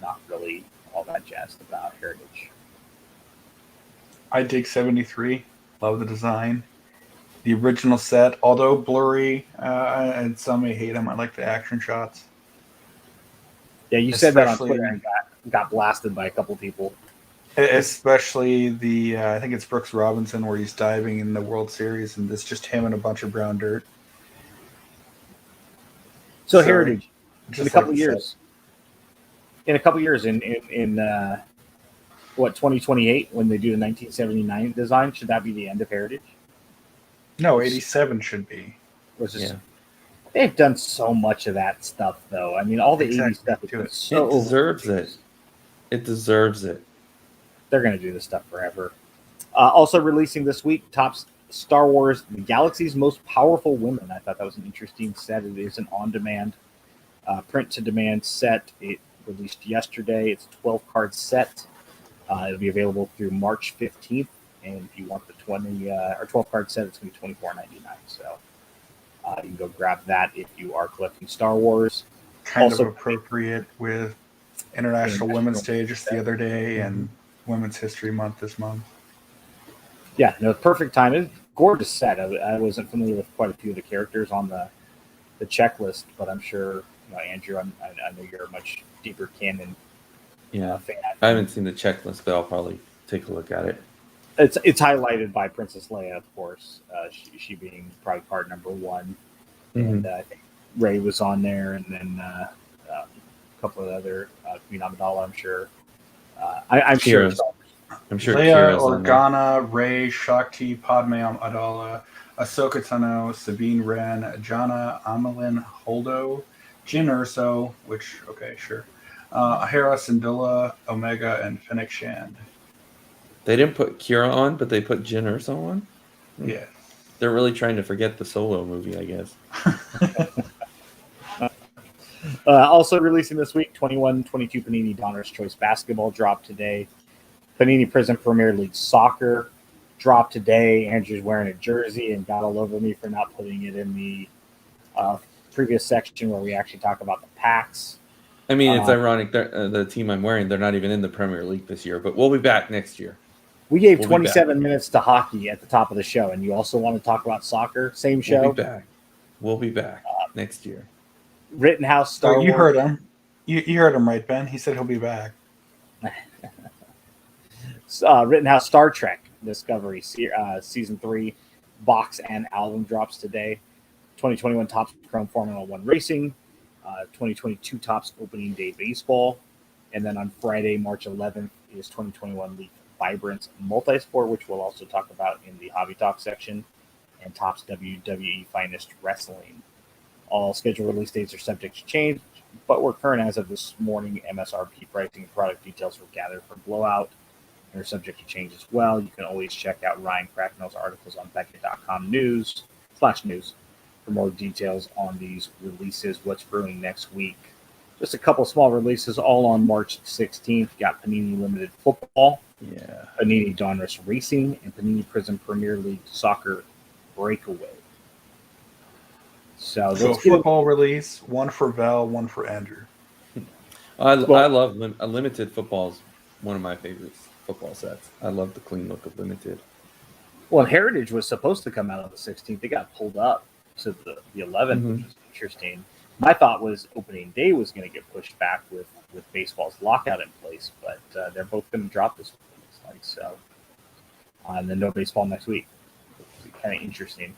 Not really all that jazzed about Heritage. I dig 73. Love the design. The original set, although blurry, and some may hate them, I like the action shots. Yeah, you said that on Twitter and got blasted by a couple people. Especially the, I think it's Brooks Robinson, where he's diving in the World Series, and it's just him and a bunch of brown dirt. So Heritage, in a couple like years. In a couple years, in 2028, when they do the 1979 design, should that be the end of Heritage? No, 87 should be. They've done so much of that stuff, though. I mean, all the 80s stuff is so. It deserves it. It deserves it. They're going to do this stuff forever. Also releasing this week, Topps Star Wars: The Galaxy's Most Powerful Women. I thought that was an interesting set. It is an on-demand, print-to-demand set. It released yesterday. It's a 12-card set. It'll be available through March 15th. And if you want the 12-card set, it's going to be $24.99. So you can go grab that if you are collecting Star Wars. Kind of appropriate with International Women's Day just the other day and Women's History Month this month. Yeah, no, perfect time. It's a gorgeous set. I wasn't familiar with quite a few of the characters on the checklist, but I'm sure, Andrew, I know you're a much deeper canon fan. I haven't seen the checklist, but I'll probably take a look at it. It's highlighted by Princess Leia, of course. She being probably card number 1, and I think Rey was on there, and then a couple of other Queen Amidala, I'm sure. I'm sure. I'm sure Leia, Organa, Rey, Shakti, Padme Amidala, Ahsoka Tano, Sabine Wren, Jana Amelin Holdo, Jyn Erso, which sure, Hera Syndulla, Omega, and Fennec Shand. They didn't put Kira on, but they put Jyn Erso on? Yeah. They're really trying to forget the Solo movie, I guess. Also releasing this week, 21-22 Panini Donruss Choice Basketball dropped today. Panini Prism Premier League Soccer dropped today. Andrew's wearing a jersey and got all over me for not putting it in the previous section where we actually talk about the packs. I mean, it's ironic. The team I'm wearing, they're not even in the Premier League this year, but we'll be back next year. We gave 27 minutes to hockey at the top of the show, and you also want to talk about soccer? Same show? We'll be back. We'll be back next year. Rittenhouse Star Wars. You heard him. You heard him right, Ben. He said he'll be back. Rittenhouse Star Trek Discovery Season 3 box and album drops today. 2021 Topps Chrome Formula 1 Racing. 2022 Topps Opening Day Baseball. And then on Friday, March 11th, is 2021 Leaf Vibrance Multisport, which we'll also talk about in the Hobby Talk section, and Topps WWE Finest Wrestling. All scheduled release dates are subject to change, but we're current as of this morning. MSRP pricing and product details were gathered from Blowout and are subject to change as well. You can always check out Ryan Cracknell's articles on Beckett.com news for more details on these releases, what's brewing next week. Just a couple small releases, all on March 16th. You got Panini Limited Football, Panini Donruss Racing, and Panini Prism Premier League Soccer Breakaway. So So let's get football release, one for Val, one for Andrew. I love limited football is one of my favorites football sets. I love the clean look of limited. well, Heritage was supposed to come out on the 16th. It got pulled up to the 11th, which was interesting. My thought was opening day was going to get pushed back with baseball's lockout in place, but they're both going to drop this week, it looks like. So, and then no baseball next week. Kind of interesting.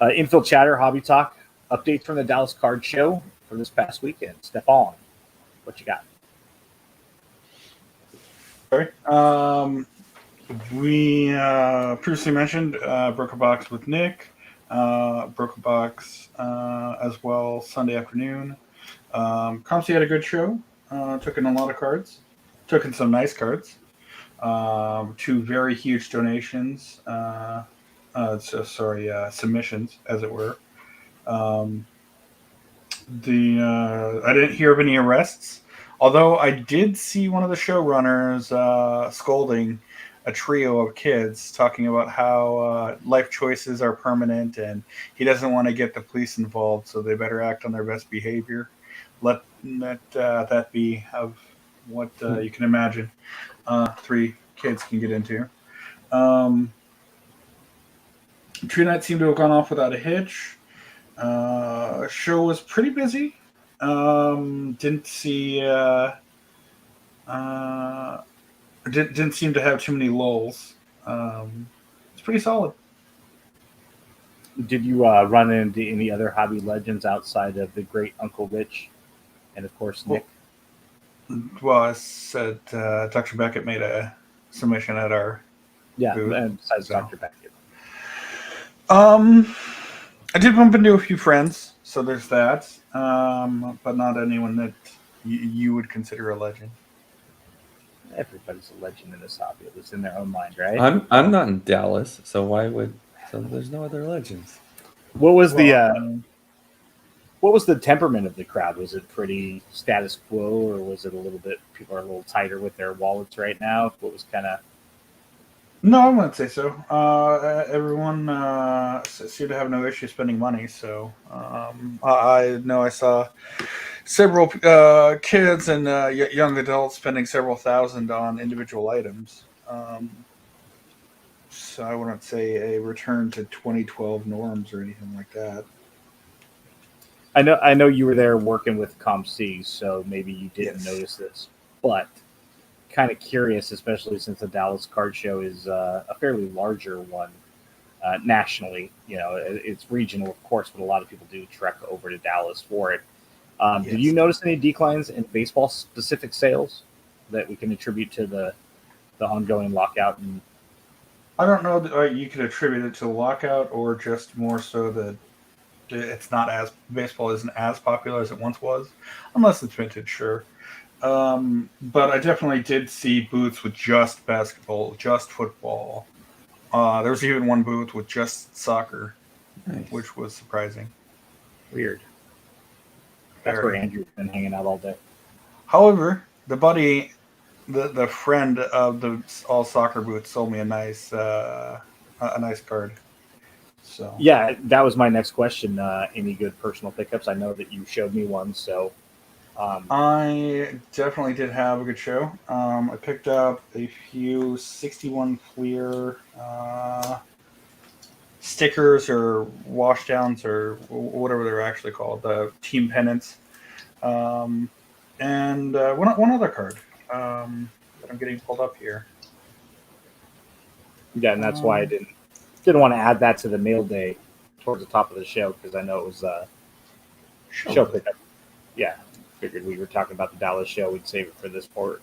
Infield chatter, hobby talk, updates from the Dallas Card Show for this past weekend. Stefan, what you got? Sorry. We previously mentioned broke a box with Nick. Broke a box as well Sunday afternoon. Comsey had a good show. Took in a lot of cards. Took in some nice cards. 2 very huge donations. Submissions, as it were. I didn't hear of any arrests, although I did see one of the showrunners scolding a trio of kids, talking about how life choices are permanent and he doesn't want to get the police involved, so they better act on their best behavior. Let that be of what you can imagine 3 kids can get into. Tree Night seemed to have gone off without a hitch. Show was pretty busy. Didn't see. Didn't seem to have too many lulls. It's pretty solid. Did you run into any other hobby legends outside of the great Uncle Rich and, of course, Nick? Well, I said Dr. Beckett made a submission at our booth, and besides Dr. Beckett. I did bump into a few friends, so there's that, but not anyone that you would consider a legend. Everybody's a legend in this hobby, at least in their own mind, right? I'm not in Dallas, so why would there's no other legends? What was the temperament of the crowd? Was it pretty status quo, or was it a little bit? People are a little tighter with their wallets right now. What was kind of? No, I wouldn't say so. Everyone seemed to have no issue spending money. So I know I saw several kids and young adults spending several thousand on individual items. So I wouldn't say a return to 2012 norms or anything like that. I know you were there working with ComC, so maybe you didn't notice this, but kind of curious, especially since the Dallas Card Show is a fairly larger one nationally. You know, it's regional, of course, but a lot of people do trek over to Dallas for it. Did you notice any declines in baseball-specific sales that we can attribute to the ongoing lockout? And I don't know that you could attribute it to the lockout or just more so that it's not as baseball isn't as popular as it once was, unless it's vintage, sure. But I definitely did see booths with just basketball, just football. There was even one booth with just soccer, which was surprising. Weird. That's where Andrew's been hanging out all day. However, the buddy, the friend of the all soccer booth sold me a nice card. So yeah, that was my next question. Any good personal pickups? I know that you showed me one, so I definitely did have a good show. I picked up a few 61 clear stickers or washdowns or whatever they're actually called, the team pennants, and one other card that I'm getting pulled up here. Yeah, and that's why I didn't want to add that to the mail day towards the top of the show, because I know it was show pickup. Yeah, figured we were talking about the Dallas show. We'd save it for this port.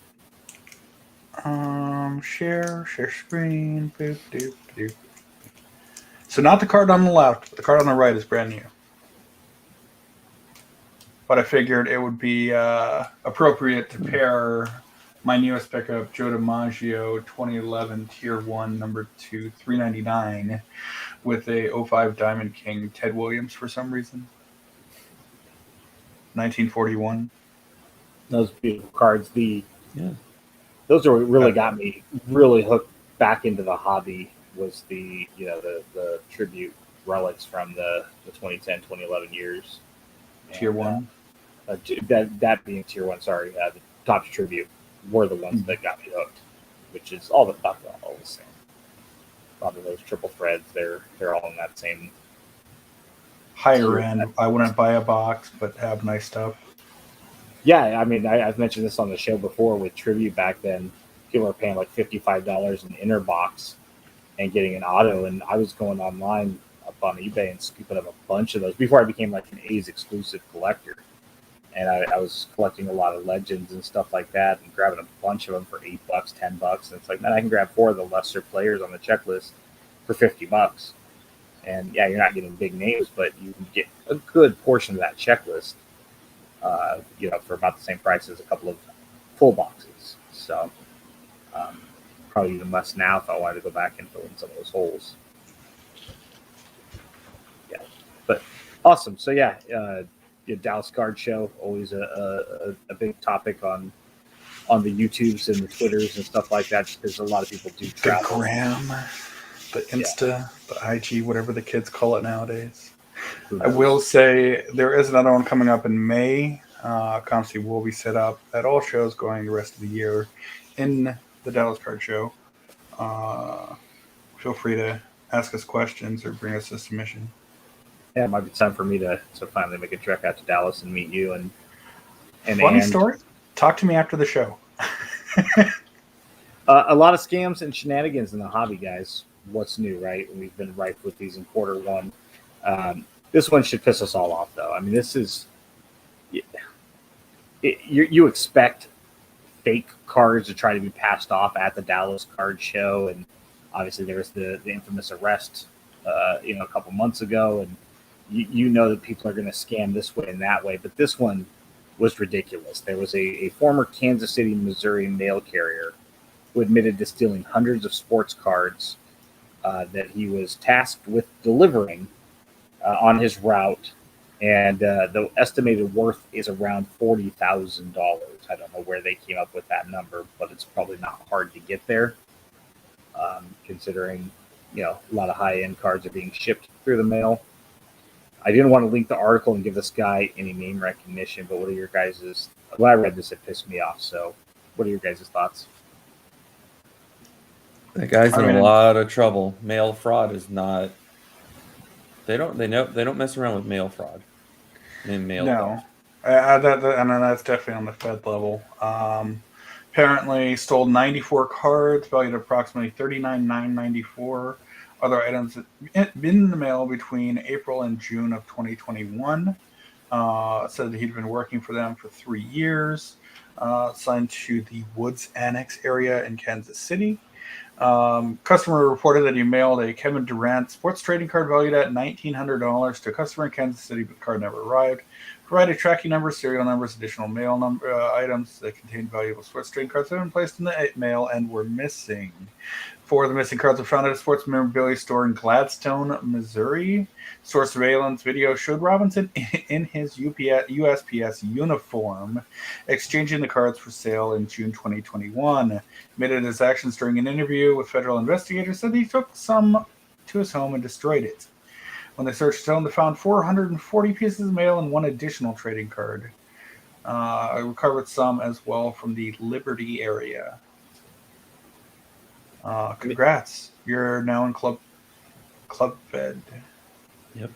Share screen. Boop, doop, doop. So not the card on the left, but the card on the right is brand new. But I figured it would be appropriate to pair my newest pickup, Joe DiMaggio 2011 Tier 1 number 2 $3.99 with a 05 Diamond King Ted Williams for some reason. 1941. Those beautiful cards. Those are what really got me really hooked back into the hobby. Was the tribute relics from the 2010, 2011 years. Tier And, 1. That being tier 1, sorry, the Topps Tribute were the ones that got me hooked, which is all the same. A lot of those triple threads, they're all in that same Higher tier. end. I wouldn't buy a box, but have nice stuff. Yeah, I mean, I've mentioned this on the show before with Tribute back then. People were paying like $55 an inner box and getting an auto, and I was going online up on eBay and scooping up a bunch of those before I became like an A's exclusive collector. And I was collecting a lot of legends and stuff like that, and grabbing a bunch of them for $8, $10. And it's like, man, I can grab 4 of the lesser players on the checklist for $50. And yeah, you're not getting big names, but you can get a good portion of that checklist, for about the same price as a couple of full boxes. So probably even less now if I wanted to go back and fill in some of those holes. Yeah, but awesome. So yeah. Dallas Card Show, always a big topic on the YouTubes and the Twitters and stuff like that, because a lot of people do travel. The Gram, the Insta, the IG, whatever the kids call it nowadays. I will say there is another one coming up in May. Comsi will be set up at all shows going the rest of the year in the Dallas Card Show. Feel free to ask us questions or bring us a submission. Yeah, it might be time for me to finally make a trek out to Dallas and meet you. And funny story. Talk to me after the show. A lot of scams and shenanigans in the hobby, guys. What's new, right? We've been rife with these in Q1. This one should piss us all off, though. I mean, this is you expect fake cards to try to be passed off at the Dallas Card Show, and obviously there was the infamous arrest, a couple months ago, and you know that people are going to scam this way and that way, but this one was ridiculous. There was a former Kansas City, Missouri mail carrier who admitted to stealing hundreds of sports cards that he was tasked with delivering on his route, and the estimated worth is around $40,000. I don't know where they came up with that number, but it's probably not hard to get there, considering a lot of high-end cards are being shipped through the mail. I didn't want to link the article and give this guy any name recognition, but what are your guys'? When I read this, it pissed me off. So, what are your guys' thoughts? That guy's in a lot of trouble. Mail fraud is not. They don't mess around with mail fraud. No, and that's definitely on the Fed level. Apparently, stole 94 cards valued at approximately $39,994. Other items that been in the mail between April and June of 2021. Said that he'd been working for them for 3 years. Signed to the Woods Annex area in Kansas City. Customer reported that he mailed a Kevin Durant sports trading card valued at $1,900 to a customer in Kansas City, but the card never arrived. Provided tracking numbers, serial numbers, additional mail items that contained valuable sports trading cards that had been placed in the mail and were missing. 4 of the missing cards were found at a sports memorabilia store in Gladstone, Missouri. Store surveillance video showed Robinson in his USPS uniform exchanging the cards for sale in June 2021. Admitted his actions during an interview with federal investigators, said he took some to his home and destroyed it. When they searched his home, they found 440 pieces of mail and 1 additional trading card. I recovered some as well from the Liberty area. Congrats. You're now in Club Fed. Yep.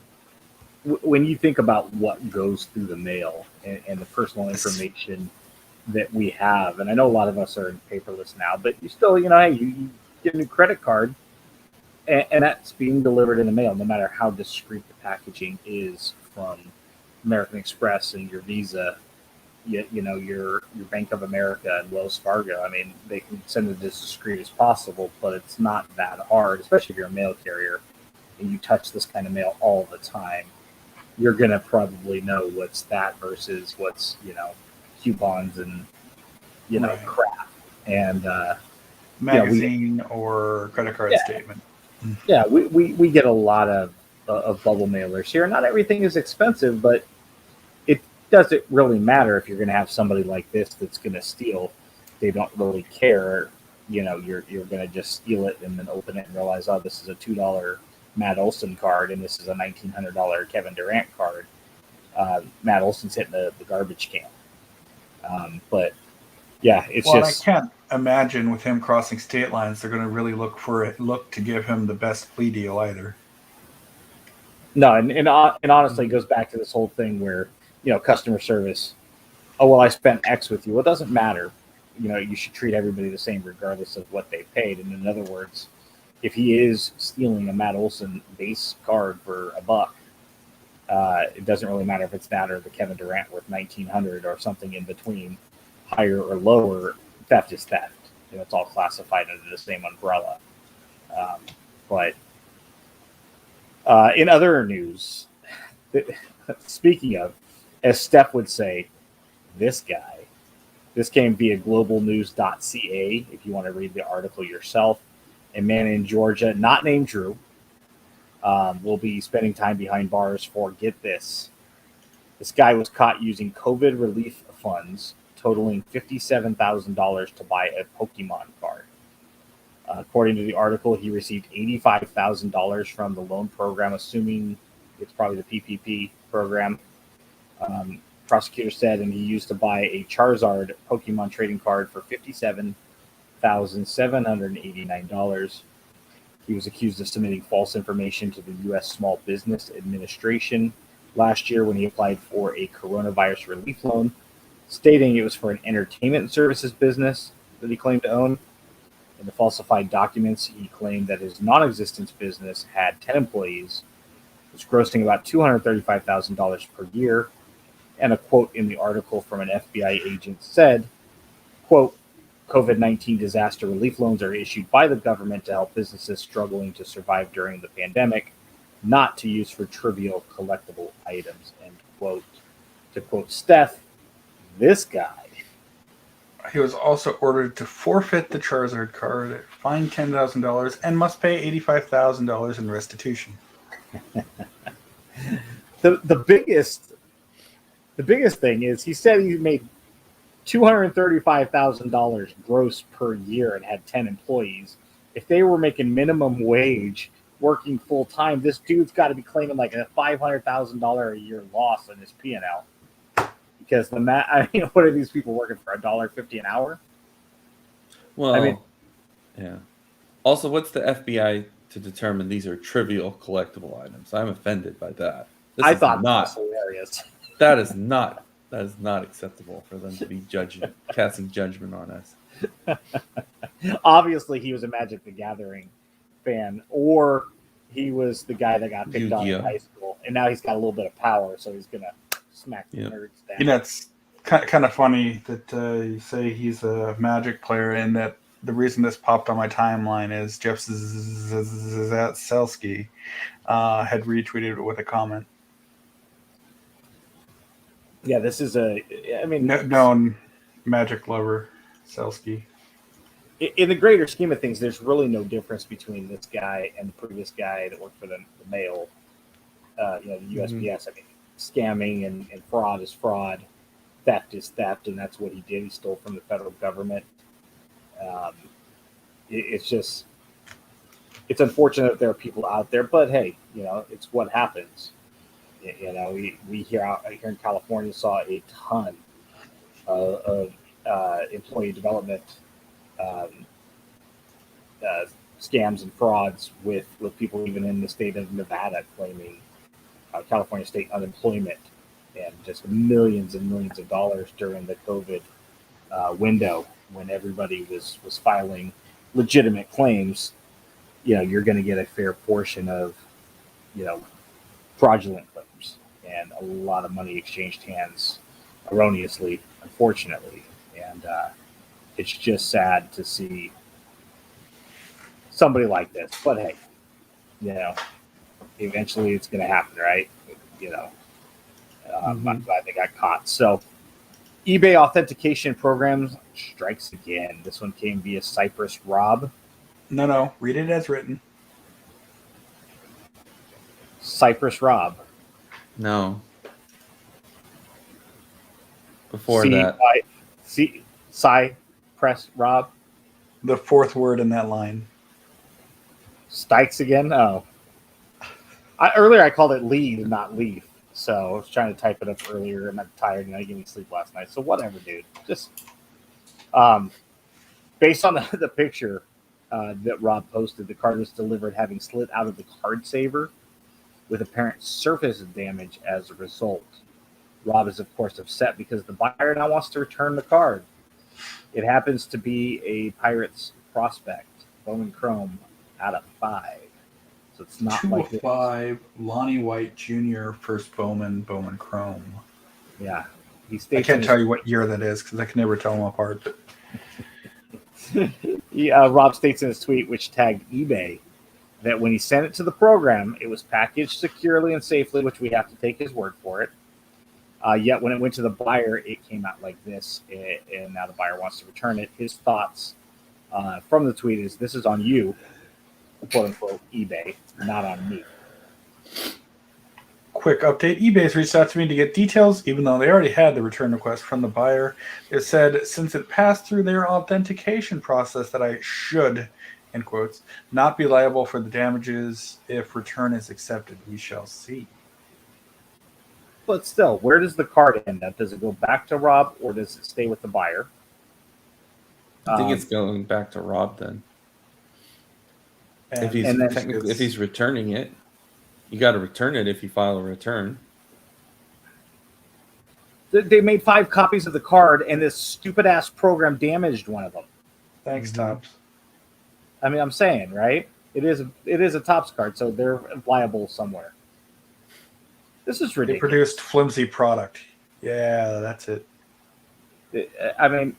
When you think about what goes through the mail and the personal information that we have, and I know a lot of us are in paperless now, but you still, hey, you get a new credit card, and that's being delivered in the mail, no matter how discreet the packaging is from American Express and your Visa, your Bank of America and Wells Fargo. I mean, they can send it as discreet as possible, but it's not that hard, especially if you're a mail carrier and you touch this kind of mail all the time. You're going to probably know what's that versus what's, coupons and, right. crap. And magazine or credit card statement. Yeah, we get a lot of bubble mailers here. Not everything is expensive, but it doesn't really matter if you're going to have somebody like this that's going to steal. They don't really care. You're going to just steal it and then open it and realize, oh, this is a $2 Matt Olson card, and this is a $1,900 Kevin Durant card, Matt Olson's hitting the garbage can. But yeah, it's Well, just. I can't imagine with him crossing state lines, they're going to really look to give him the best plea deal either. No, and honestly, it goes back to this whole thing where, customer service. Oh, well, I spent X with you. Well, it doesn't matter. You should treat everybody the same regardless of what they paid. And in other words, if he is stealing a Matt Olson base card for $1, it doesn't really matter if it's that or the Kevin Durant worth $1,900 or something in between, higher or lower. Theft is theft. It's all classified under the same umbrella. But in other news, speaking of, as Steph would say, this came via globalnews.ca if you want to read the article yourself. A man in Georgia, not named Drew, will be spending time behind bars for, get this, this guy was caught using COVID relief funds totaling $57,000 to buy a Pokemon card. According to the article, he received $85,000 from the loan program, assuming it's probably the PPP program. Prosecutor said, and he used to buy a Charizard Pokemon trading card for $57,789. He was accused of submitting false information to the U.S. Small Business Administration last year when he applied for a coronavirus relief loan, stating it was for an entertainment services business that he claimed to own. In the falsified documents, he claimed that his non-existent business had 10 employees, was grossing about $235,000 per year, and a quote in the article from an FBI agent said, quote, COVID-19 disaster relief loans are issued by the government to help businesses struggling to survive during the pandemic, not to use for trivial collectible items, end quote. To quote Steph, this guy. He was also ordered to forfeit the Charizard card, fine $10,000, and must pay $85,000 in restitution. The biggest thing is he said he made $235,000 gross per year and had 10 employees. If they were making minimum wage working full time, this dude's got to be claiming like a $500,000 a year loss on his P&L. Because what are these people working for, $1.50 an hour? Well, yeah. Also, what's the FBI to determine these are trivial collectible items? I'm offended by that. I thought that was hilarious. That is not acceptable for them to be casting judgment on us. Obviously, he was a Magic the Gathering fan, or he was the guy that got picked on in high school, and now he's got a little bit of power, so he's gonna smack the nerds down. It's kind of funny that you say he's a Magic player, and that the reason this popped on my timeline is Jeff Zelski had retweeted it with a comment. Yeah, this is known Magic lover, Zelski. In the greater scheme of things, there's really no difference between this guy and the previous guy that worked for the mail, the USPS. I mean, scamming and fraud is fraud, theft is theft, and that's what he did. He stole from the federal government. It's unfortunate that there are people out there, but hey, it's what happens. We here in California saw a ton of employee development scams and frauds with people even in the state of Nevada claiming California state unemployment and just millions and millions of dollars during the COVID window when everybody was filing legitimate claims. You're going to get a fair portion of fraudulent claims, and a lot of money exchanged hands erroneously, unfortunately. And it's just sad to see somebody like this. But hey, eventually it's going to happen, right? I'm glad they got caught. So eBay authentication programs strikes again. This one came via Cypress Rob. No, read it as written. Cypress Rob. No. Before that. Cypress Rob. The fourth word in that line. Stykes again? Oh. Earlier I called it lead, not leaf. So I was trying to type it up earlier, and I'm tired, and I didn't get any sleep last night. So whatever, dude. Just based on the picture that Rob posted, the card was delivered having slid out of the card saver with apparent surface damage as a result. Rob is, of course, upset because the buyer now wants to return the card. It happens to be a Pirates prospect, Bowman Chrome, out of 5. So it's not like it. 205 Lonnie White Jr. First Bowman Chrome. Yeah. He I states can't tell you what year that is because I can never tell them apart. But Rob states in his tweet, which tagged eBay, that when he sent it to the program, it was packaged securely and safely, which we have to take his word for it. Yet when it went to the buyer, it came out like this, and now the buyer wants to return it. His thoughts from the tweet is, "This is on you, quote unquote, eBay, not on me." quick update, eBay's reached out to me to get details, even though they already had the return request from the buyer. It said, since it passed through their authentication process, that I should, in quotes, not be liable for the damages if return is accepted. We shall see. But still, where does the card end up? Does it go back to Rob, or does it stay with the buyer? I think it's going back to Rob then. If he's returning it, you got to return it if you file a return. They made 5 copies of the card, and this stupid ass program damaged one of them. Thanks, Tops. I mean, I'm saying, right? It is a Topps card, so they're liable somewhere. This is ridiculous. They produced flimsy product. Yeah, that's it. I mean,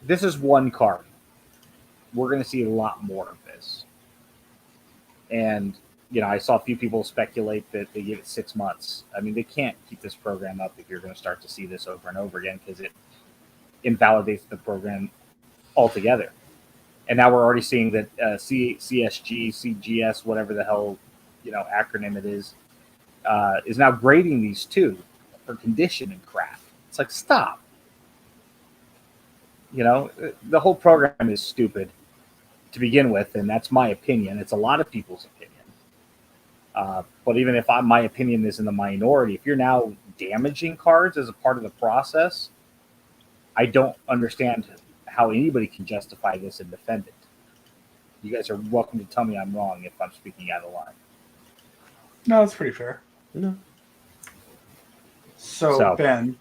this is one card. We're going to see a lot more of this. And, I saw a few people speculate that they give it 6 months. I mean, they can't keep this program up if you're going to start to see this over and over again, because it invalidates the program altogether. And now we're already seeing that CSG, CGS, whatever the hell, acronym it is now grading these too for condition and crap. It's like, stop. The whole program is stupid to begin with, and that's my opinion. It's a lot of people's opinion. But even if my opinion is in the minority, if you're now damaging cards as a part of the process, I don't understand how anybody can justify this and defend it. You guys are welcome to tell me I'm wrong if I'm speaking out of line. No, that's pretty fair. No. So Ben,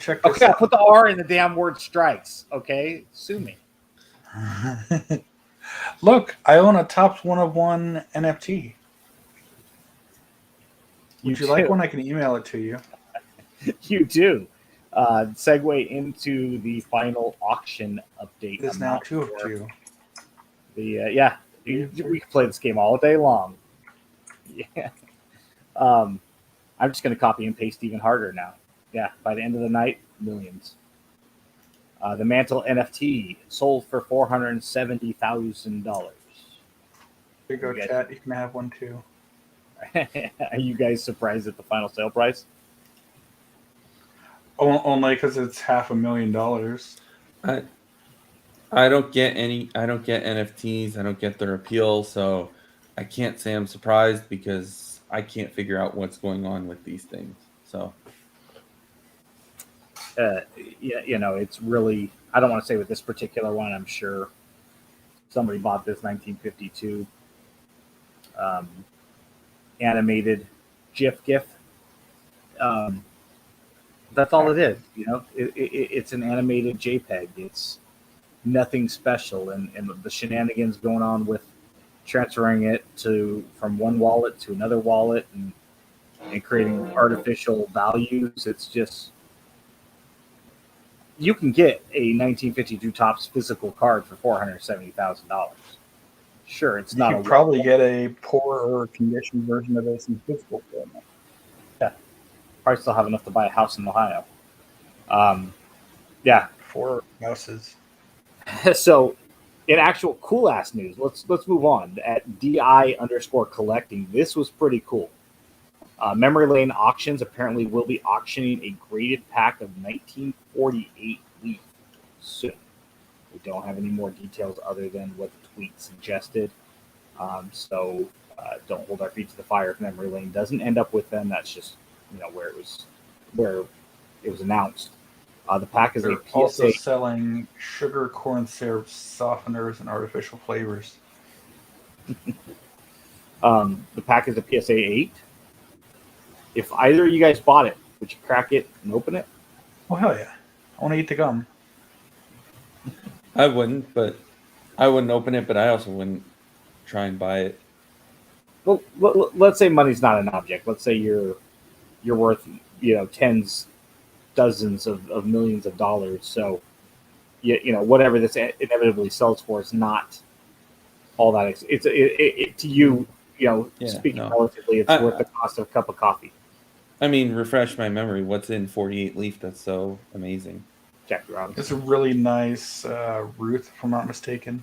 check this Okay, out. I put the R in the damn word strikes. Okay, sue me. Look, I own a Topps 101 NFT. Would you like one? I can email it to you. You do. Segue into the final auction update. There's now 2 of 2. We can play this game all day long. Yeah. I'm just going to copy and paste even harder now. Yeah, by the end of the night, millions. The Mantle NFT sold for $470,000. Here you go, chat. You can have one too. Are you guys surprised at the final sale price? Only because it's $500,000. I don't get NFTs. I don't get their appeal, so I can't say I'm surprised because I can't figure out what's going on with these things. So, it's really, I don't want to say with this particular one. I'm sure somebody bought this 1952 animated GIF. That's all it is. It's an animated JPEG. It's nothing special, and the shenanigans going on with transferring it from one wallet to another wallet and creating artificial values. It's just, you can get a 1952 Topps physical card for $470,000. Sure, it's not. You could probably get a poorer condition version of this in physical format. Yeah, probably still have enough to buy a house in Ohio. 4 houses. So, in actual cool ass news, let's move on. At DI_collecting, this was pretty cool. Memory Lane Auctions apparently will be auctioning a graded pack of 1948 Leaf soon. We don't have any more details other than what the tweet suggested. don't hold our feet to the fire if memory lane doesn't end up with them. That's just where it was announced. The pack is They're a also PSA. selling sugar, corn syrup, softeners, and artificial flavors. The pack is a PSA 8. If either of you guys bought it, would you crack it and open it? Oh, hell yeah. I want to eat the gum. I wouldn't open it, but I also wouldn't try and buy it. Well, let's say money's not an object. Let's say you're worth tens, dozens of millions of dollars. So whatever this inevitably sells for is not all that. It to you, speaking relatively, it's worth the cost of a cup of coffee. I mean, refresh my memory. What's in 48 Leaf that's so amazing? Jackie Robinson. It's a really nice Ruth, if I'm not mistaken.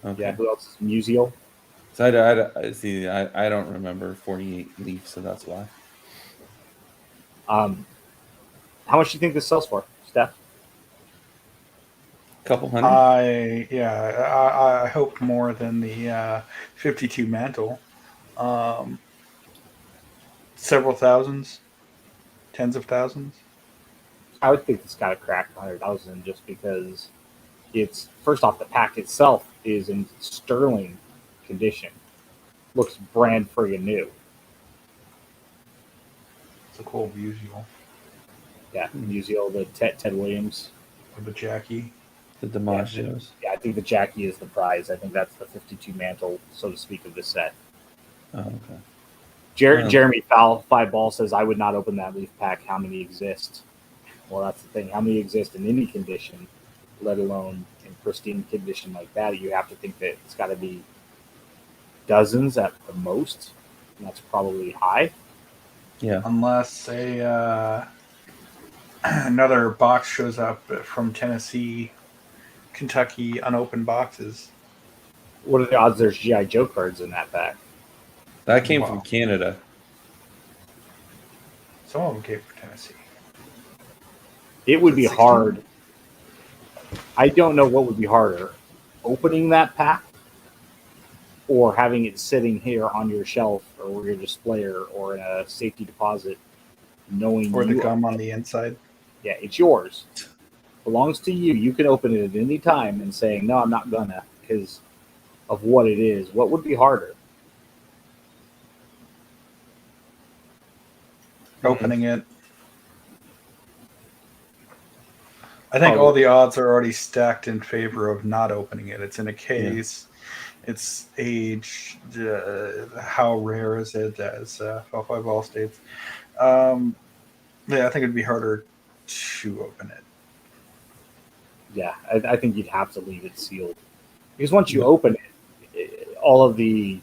Okay. Yeah. Who else is Musial? So I don't remember 48 Leaf, so that's why. How much do you think this sells for, Steph? Couple hundred. I hope more than the 52 mantle. Several thousands, tens of thousands. I would think it's got to crack 100,000 just because it's, first off, the pack itself is in sterling condition. Looks brand friggin' new. It's a cool visual. Yeah, Musial, the Ted Williams. Or the Jackie. The DiMaggio's. Yeah, I think the Jackie is the prize. I think that's the 52 mantle, so to speak, of this set. Oh, okay. Jeremy Five Ball says, I would not open that Leaf pack. How many exist? Well, that's the thing. How many exist in any condition, let alone in pristine condition like that? You have to think that it's got to be dozens at the most. And that's probably high. Yeah. Unless another box shows up from Tennessee, Kentucky, unopened boxes. What are the odds there's G.I. Joe cards in that pack? That came from Canada. Some of them came from Tennessee. It would be hard. I don't know what would be harder, opening that pack or having it sitting here on your shelf or your displayer or in a safety deposit, knowing or the gum on the inside. Yeah, it's yours. Belongs to you. You can open it at any time and say, no, I'm not gonna because of what it is. What would be harder? Opening it. I think all the odds are already stacked in favor of not opening it. It's in a case. Yeah. It's aged. How rare is it, as Five Ball states? I think it'd be harder to open it. Yeah, I think you'd have to leave it sealed. Because once you open it, all of the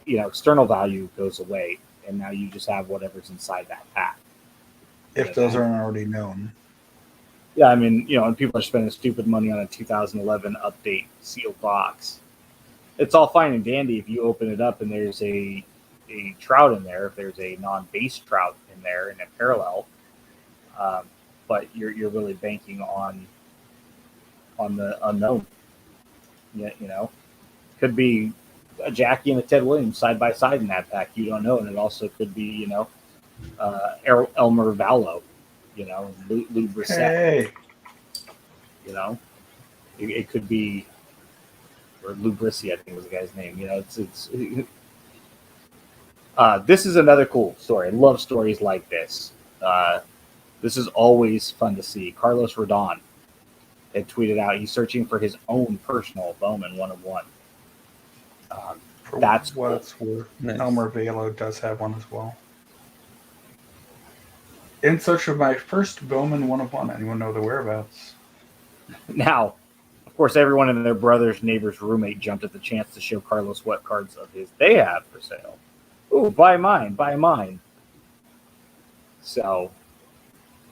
external value goes away. And now you just have whatever's inside that pack. If those aren't already known. Yeah, I mean, and people are spending stupid money on a 2011 update sealed box. It's all fine and dandy if you open it up and there's a trout in there, if there's a non-base trout in there in a parallel. But you're really banking on the unknown. Could be a Jackie and a Ted Williams side by side in that pack. You don't know, and it also could be Elmer Vallow, Lou Brissett. Hey. It could be, or Lou Brissi, I think was the guy's name. This is another cool story. I love stories like this. This is always fun to see. Carlos Rodon had tweeted out he's searching for his own personal Bowman 1-of-1. That's what it's worth. Nice. Elmer Vallow does have one as well. In search of my first Bowman 1-of-1. Anyone know the whereabouts? Now, of course, everyone and their brother's neighbor's roommate jumped at the chance to show Carlos what cards of his they have for sale. Ooh, buy mine. So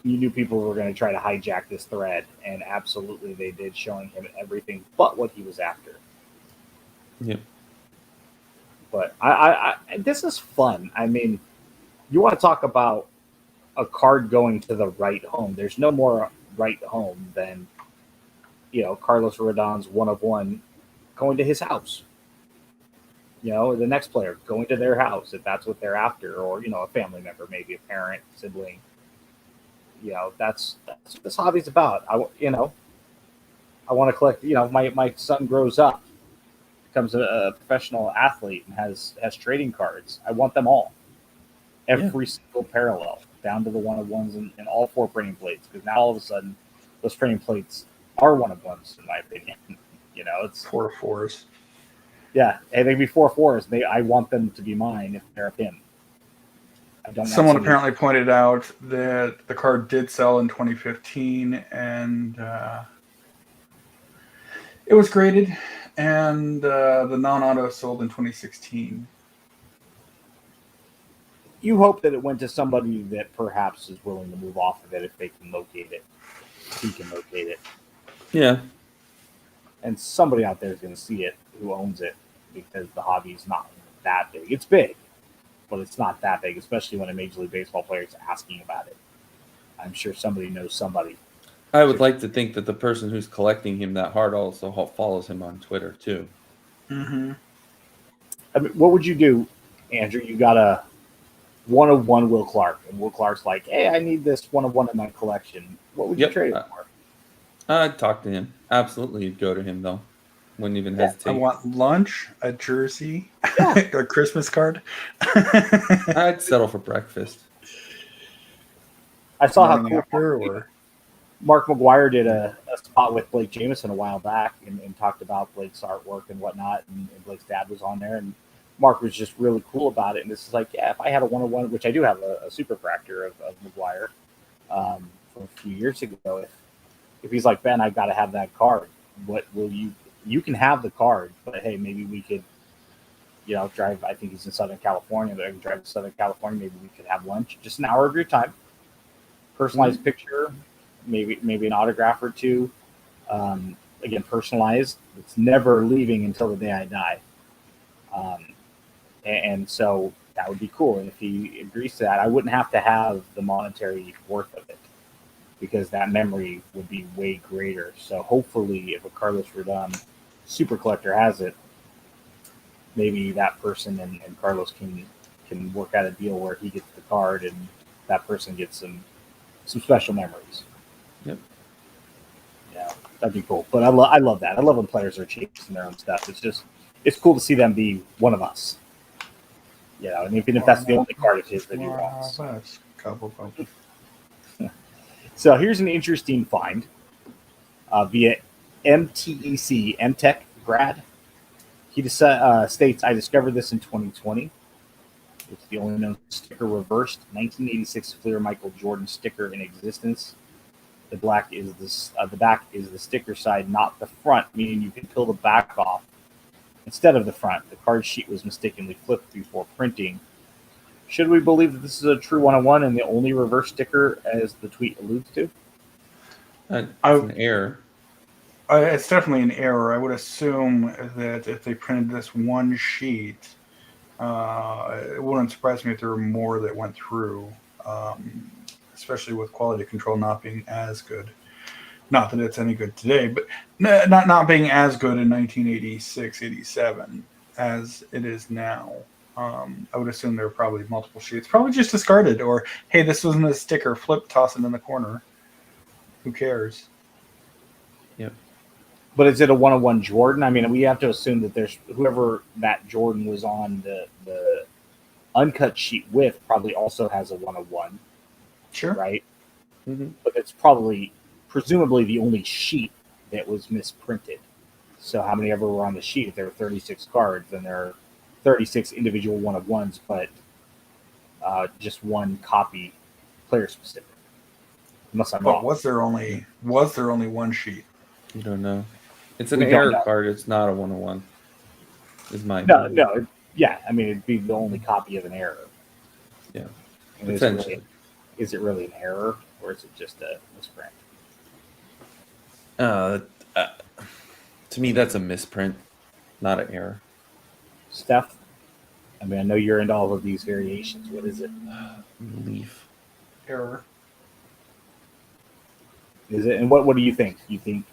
you knew people were going to try to hijack this thread, and absolutely they did, showing him everything but what he was after. Yep. But I this is fun. I mean, you want to talk about a card going to the right home. There's no more right home than, Carlos Rodon's 1-of-1 going to his house. The next player going to their house if that's what they're after, or a family member, maybe a parent, sibling. That's what this hobby's about. I want to collect. My son grows up, becomes a professional athlete, and has trading cards. I want them all, every single parallel, down to the one of ones and all four printing plates. Because now all of a sudden, those printing plates are one of ones, in my opinion. It's 4/4s. yeah. Hey, they can be 4/4s. I want them to be mine if they're a pin. I don't want Someone somebody- apparently pointed out that the card did sell in 2015, and it was graded, and the non-auto sold in 2016. You hope that it went to somebody that perhaps is willing to move off of it if they can locate it. If he can locate it. Yeah. And somebody out there is going to see it who owns it, because the hobby is not that big. It's big, but it's not that big, especially when a Major League Baseball player is asking about it. I'm sure somebody knows somebody. I would like to think that the person who's collecting him that hard also follows him on Twitter too. Mm-hmm. I mean, what would you do, Andrew? You got a one of one Will Clark, and Will Clark's like, "Hey, I need this one of one in my collection." What would you trade it for? I'd talk to him. Absolutely, you'd go to him though. Wouldn't even hesitate. I want lunch, a jersey, a Christmas card. I'd settle for breakfast. I saw how Morning cool after, or Mark McGuire did a spot with Blake Jameson a while back and talked about Blake's artwork and whatnot, and Blake's dad was on there, and Mark was just really cool about it. And this is like, yeah, if I had a one-on-one, which I do have a super fractor of McGuire from a few years ago, if he's like, Ben, I've got to have that card, what will you can have the card, but hey, maybe we could, drive, I think he's in Southern California, but I can drive to Southern California, maybe we could have lunch, just an hour of your time, personalized picture, maybe an autograph or two. Again, personalized. It's never leaving until the day I die. And so that would be cool. And if he agrees to that, I wouldn't have to have the monetary worth of it, because that memory would be way greater. So hopefully, if a Carlos Rodon super collector has it, maybe that person and Carlos can work out a deal where he gets the card and that person gets some special memories. Yep. Yeah, that'd be cool. But I love that. I love when players are chasing their own stuff. It's cool to see them be one of us. And even if that's the only card of his that he wants. Couple. So here's an interesting find via MTEC, MTech grad. He states, I discovered this in 2020. It's the only known sticker reversed 1986 Fleer Michael Jordan sticker in existence. The back is the sticker side, not the front, meaning you can peel the back off instead of the front. The card sheet was mistakenly flipped before printing. Should we believe that this is a true one-on-one and the only reverse sticker, as the tweet alludes to? It's an error. It's definitely an error. I would assume that if they printed this one sheet, it wouldn't surprise me if there were more that went through, especially with quality control not being as good. Not that it's any good today, but not being as good in 1986, 87 as it is now. I would assume there were probably multiple sheets, probably just discarded, or, hey, this wasn't a sticker, toss it in the corner. Who cares? Yep. But is it a one-on-one Jordan? I mean, we have to assume that there's whoever that Jordan was on the uncut sheet with probably also has a one-on-one. Sure. Right? Mm-hmm. But it's presumably the only sheet that was misprinted. So how many ever were on the sheet? If there are 36 cards, then there are 36 individual one-of-ones, but just one copy, player-specific. Unless I'm But wrong. was there only one sheet? You don't know. It's an We don't error know. card. It's not a one-on-one. Is my No. Yeah, I mean, it'd be the only copy of an error. Yeah. And Essentially. Is it really an error, or is it just a misprint? To me, that's a misprint, not an error. Steph, I mean, I know you're into all of these variations. What is it? Leaf. Error. Is it? And what do you think? You think?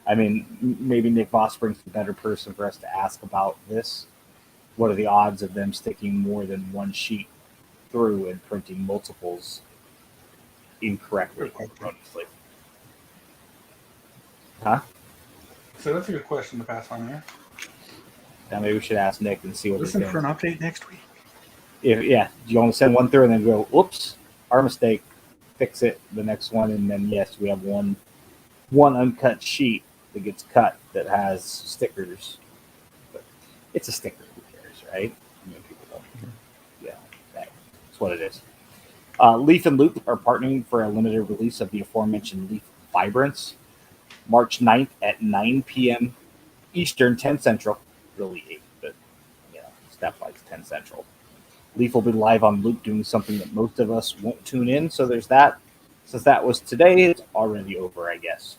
I mean, maybe Nick Vosspring's a better person for us to ask about this. what are the odds of them sticking more than one sheet through and printing multiples incorrectly, erroneously? Huh? So that's a good question to pass on here. Now maybe we should ask Nick and see what Listen he for thinks. an update next week. If, yeah, you only send one through and then go, whoops, our mistake, fix it the next one, and then yes, we have one uncut sheet that gets cut that has stickers. But it's a sticker, who cares, right? I mean, people don't. Yeah, that's what it is. Leaf and Loop are partnering for a limited release of the aforementioned Leaf Vibrance, March 9th at 9 p.m. Eastern, 10 Central. Really 8, but Steph likes 10 Central. Leaf will be live on Loop doing something that most of us won't tune in, so there's that. Since that was today, it's already over, I guess.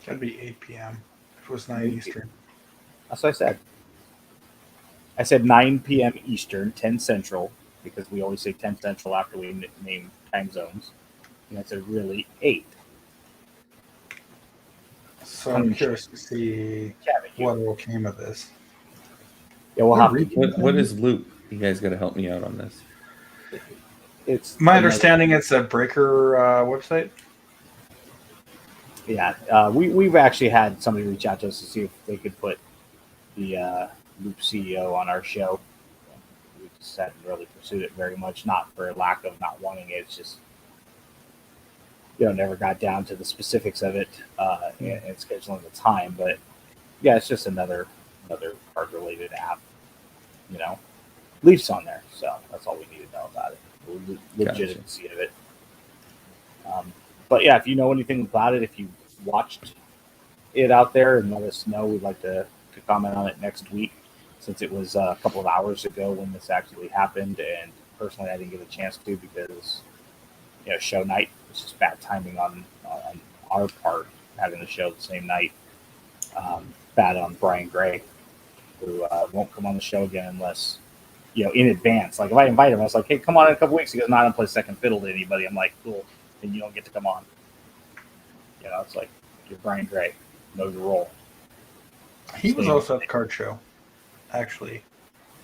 That'd be 8 p.m. if it was 9 Eastern. That's what I said. I said 9 p.m. Eastern, 10 Central, because we always say 10 Central after we name time zones. And I said really 8. So I'm curious to see what all came of this. Yeah, we'll have to. What is Loop? You guys got to help me out on this. It's my understanding. It's a Breaker website. Yeah, we've actually had somebody reach out to us to see if they could put the Loop CEO on our show. We just hadn't really pursued it very much, not for lack of not wanting it. It's just never got down to the specifics of it and scheduling the time. But yeah, it's just another card related app. Leaf's on there, so that's all we need to know about it. The legitimacy of it. But yeah, if you know anything about it, if you watched it out there, and let us know. We'd like to comment on it next week, since it was a couple of hours ago when this actually happened. And personally, I didn't get a chance to because show night. It's just bad timing on our part, having the show the same night. Bad on Brian Gray, who won't come on the show again unless in advance. Like if I invite him, I was like, hey, come on in a couple weeks. He goes, no, I don't play second fiddle to anybody. I'm like, cool, then you don't get to come on. It's like you're Brian Gray, know your role. He was also at the card show, actually.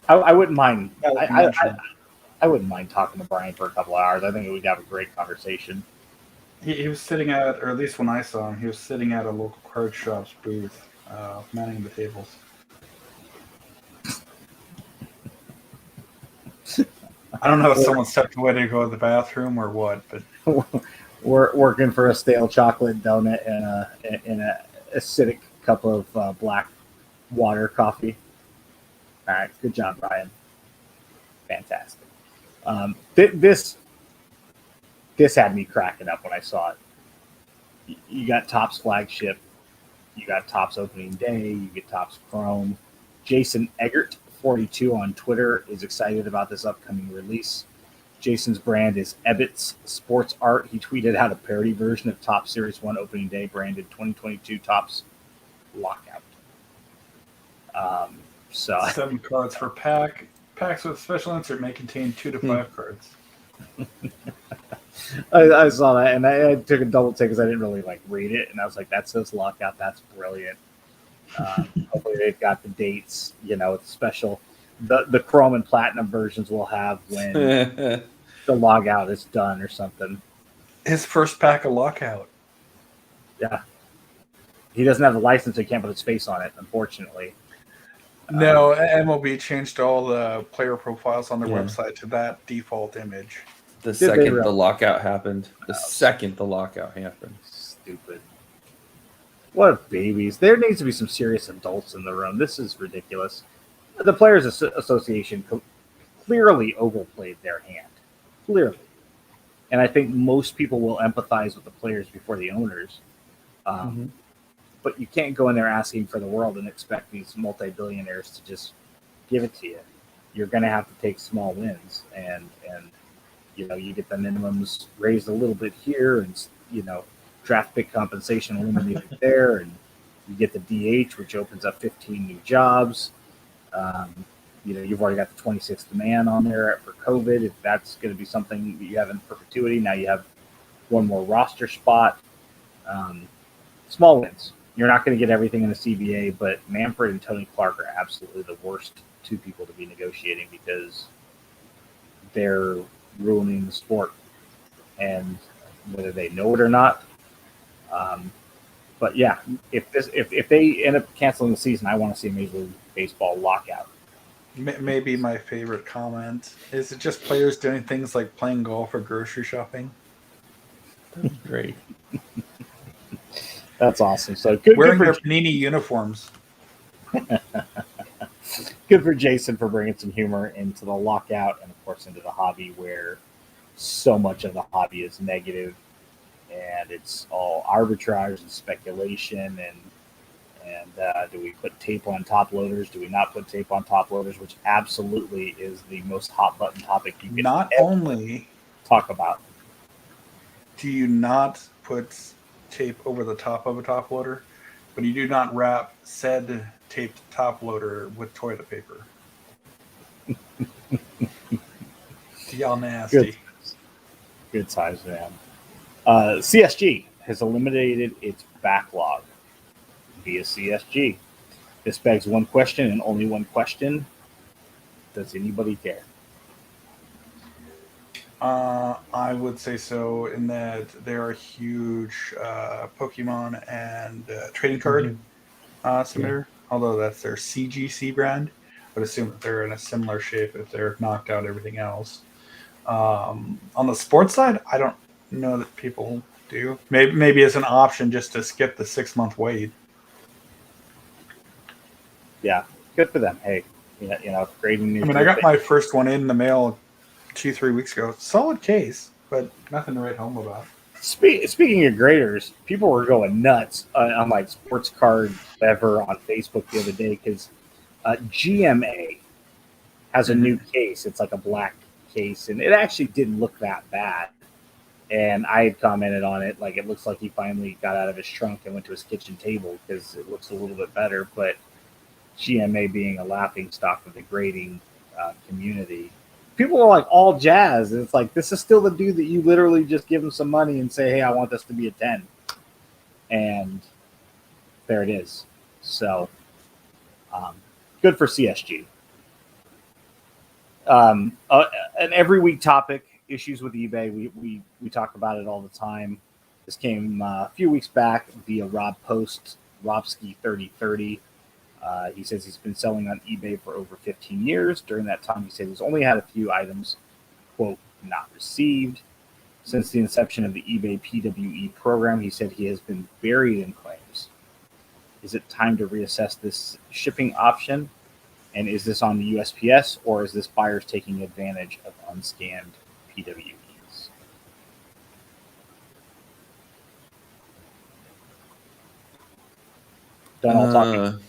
I wouldn't mind. I wouldn't mind talking to Brian for a couple of hours. I think we'd have a great conversation. He was sitting at, or at least when I saw him, he was sitting at a local card shop's booth, manning the tables. I don't know if someone stepped away to go to the bathroom or what, but we're working for a stale chocolate donut and a acidic cup of black water coffee. All right, good job, Brian. Fantastic. This had me cracking up when I saw it. You got Topps flagship, you got Topps opening day, you get Topps Chrome. Jason Eggert, 42 on Twitter, is excited about this upcoming release. Jason's brand is Ebbets Sports Art. He tweeted out a parody version of Topps Series 1 opening day branded 2022 Topps Lockout. So 7 cards per pack. Packs with special insert may contain 2 to 5 cards. I saw that, and I took a double take because I didn't really read it, and I was like, "That says lockout. That's brilliant." Hopefully, they've got the dates. It's special. The Chrome and Platinum versions will have when the logout is done or something. His first pack of lockout. Yeah, he doesn't have the license, so he can't put his face on it, unfortunately. No, MLB changed all the player profiles on their website to that default image. The second the lockout happened. Stupid. What babies. There needs to be some serious adults in the room. This is ridiculous. The Players Association clearly overplayed their hand. Clearly. And I think most people will empathize with the players before the owners. But you can't go in there asking for the world and expect these multi-billionaires to just give it to you. You're going to have to take small wins, and you get the minimums raised a little bit here, and draft pick compensation eliminated there, and you get the DH, which opens up 15 new jobs. You've already got the 26th man on there for COVID. If that's going to be something that you have in perpetuity, now you have one more roster spot. Small wins. You're not going to get everything in the CBA, but Manfred and Tony Clark are absolutely the worst two people to be negotiating because they're ruining the sport, and whether they know it or not. But yeah, if they end up canceling the season, I want to see a Major League Baseball lockout. Maybe my favorite comment is it just players doing things like playing golf or grocery shopping, That'd be great. That's awesome. So good wearing for their Panini uniforms. good for Jason for bringing some humor into the lockout and of course into the hobby where so much of the hobby is negative and it's all arbitrage and speculation and do we put tape on top loaders? Do we not put tape on top loaders? Which absolutely is the most hot button topic you can Not ever only talk about. do you not put tape over the top of a top loader, but you do not wrap said taped top loader with toilet paper. Y'all nasty. Good times, man. CSG has eliminated its backlog via CSG. This begs one question and only one question. Does anybody care? I would say so in that they're a huge Pokemon and trading card submitter, although that's their CGC brand. I would assume that they're in a similar shape if they're knocked out everything else. On the sports side, I don't know that people do. Maybe as an option just to skip the 6-month wait. Yeah, good for them. Hey, grading news. I mean, I got my first one in the mail 2-3 weeks ago. Solid case, but nothing to write home about. Speaking of graders, people were going nuts on like sports card whatever on Facebook the other day because GMA has a new case. It's like a black case, and it actually didn't look that bad. And I had commented on it, like it looks like he finally got out of his trunk and went to his kitchen table because it looks a little bit better. But GMA being a laughing stock of the grading community, people are like all jazzed. It's like this is still the dude that you literally just give him some money and say, "Hey, I want this to be a 10," and there it is. So good for CSG. An every week topic: issues with eBay. We talk about it all the time. This came a few weeks back via Rob Post, Robski3030. He says he's been selling on eBay for over 15 years. During that time, he said he's only had a few items, quote, not received. Since the inception of the eBay PWE program, he said he has been buried in claims. Is it time to reassess this shipping option? And is this on the USPS or is this buyers taking advantage of unscanned PWEs? Done all talking.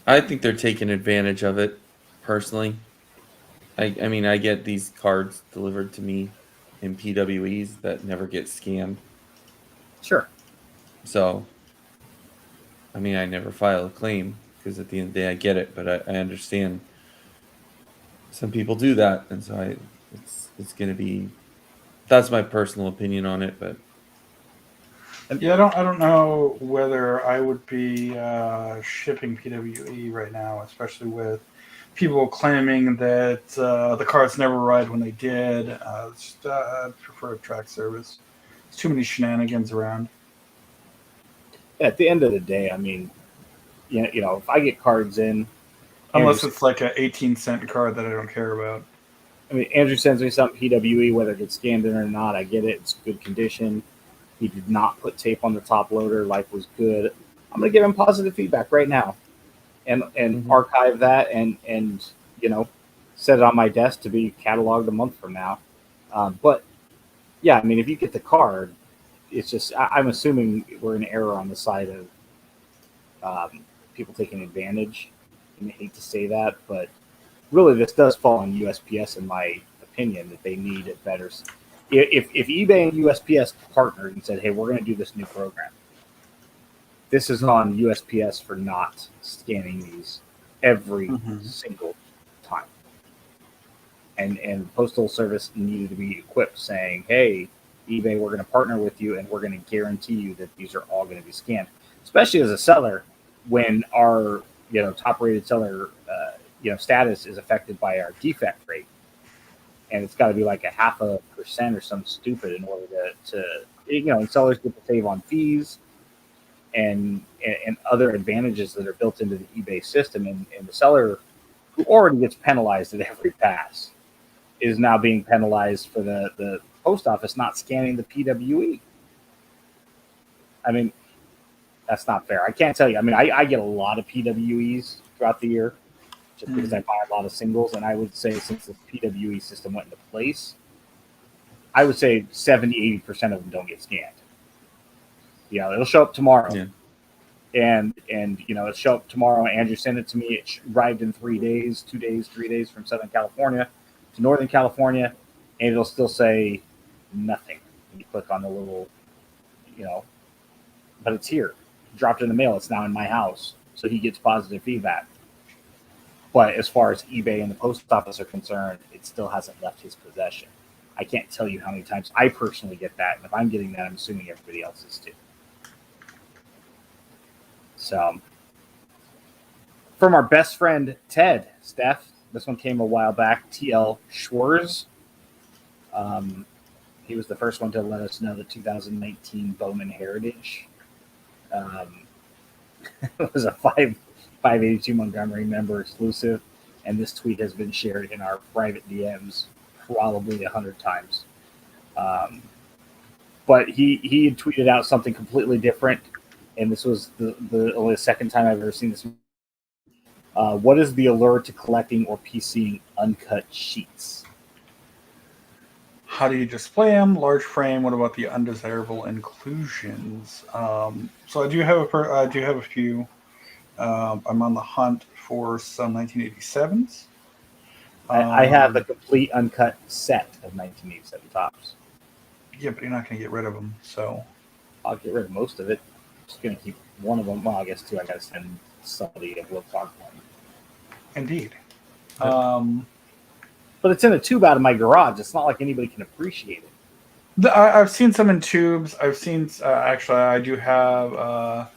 I think they're taking advantage of it, personally. I mean, I get these cards delivered to me in PWEs that never get scanned. Sure. So, I mean, I never file a claim because at the end of the day, I get it, but I understand some people do that, and so it's going to be. That's my personal opinion on it, but yeah, I don't know whether I would be shipping PWE right now, especially with people claiming that the cards never arrived when they did. I'd prefer a track service. There's too many shenanigans around. At the end of the day, I mean, if I get cards in, Unless it's like an 18-cent card that I don't care about. I mean, Andrew sends me something PWE, whether it gets scanned in or not. I get it. It's good condition. He did not put tape on the top loader. Life was good. I'm going to give him positive feedback right now and archive that and set it on my desk to be cataloged a month from now. But, yeah, I mean, if you get the card, it's just I'm assuming we're in error on the side of people taking advantage. I hate to say that, but really this does fall on USPS in my opinion that they need a better. If eBay and USPS partnered and said, "Hey, we're going to do this new program," this is on USPS for not scanning these every single time. And Postal Service needed to be equipped saying, "Hey, eBay, we're going to partner with you, and we're going to guarantee you that these are all going to be scanned. Especially as a seller, when our top-rated seller status is affected by our defect rate, and it's got to be like 0.5% or something stupid in order to and sellers get to save on fees and other advantages that are built into the eBay system, and the seller who already gets penalized at every pass is now being penalized for the post office not scanning the PWE. I mean, that's not fair. I can't tell you. I mean, I get a lot of PWEs throughout the year just because I buy a lot of singles, and I would say since the PWE system went into place, I would say 70-80% of them don't get scanned. It'll show up tomorrow. Yeah. And it'll show up tomorrow. Andrew sent it to me. It arrived in 3 days, 2 days, 3 days from Southern California to Northern California, and it'll still say nothing. When you click on the little, but it's here. Dropped in the mail. It's now in my house, so he gets positive feedback. But as far as eBay and the post office are concerned, it still hasn't left his possession. I can't tell you how many times I personally get that, and if I'm getting that, I'm assuming everybody else is too. So, from our best friend Ted, Steph, this one came a while back. TL Schwarz. He was the first one to let us know the 2019 Bowman Heritage. It was a 582 Montgomery member exclusive, and this tweet has been shared in our private DMs probably 100 times. But he had tweeted out something completely different, and this was the only second time I've ever seen this. What is the allure to collecting or PCing uncut sheets? How do you display them? Large frame. What about the undesirable inclusions? So I do have a few. I'm on the hunt for some 1987s. I have a complete uncut set of 1987 tops. Yeah, but you're not going to get rid of them, so I'll get rid of most of it. Just going to keep one of them. Well, I guess two. I got to send somebody a Will Clark one. Indeed. But it's in a tube out of my garage. It's not like anybody can appreciate it. I've seen some in tubes. I've seen actually, I do have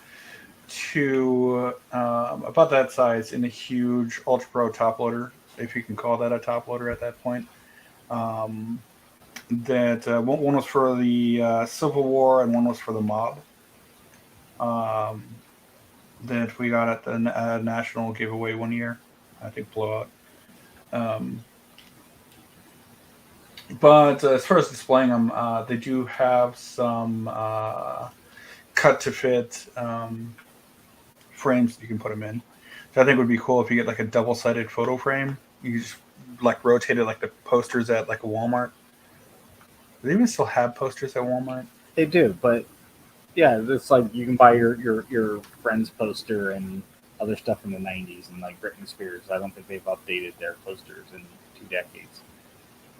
two about that size in a huge Ultra Pro top loader, if you can call that a top loader at that point. That one was for the Civil War and one was for the mob. That we got at the national giveaway one year, I think blowout. But as far as displaying them, they do have some cut to fit frames you can put them in. So I think it would be cool if you get like a double-sided photo frame. You just like rotate it like the posters at like a Walmart. Do they even still have posters at Walmart? They do, but yeah, it's like you can buy your friend's poster and other stuff from the 90s and like Britney Spears. I don't think they've updated their posters in 2 decades.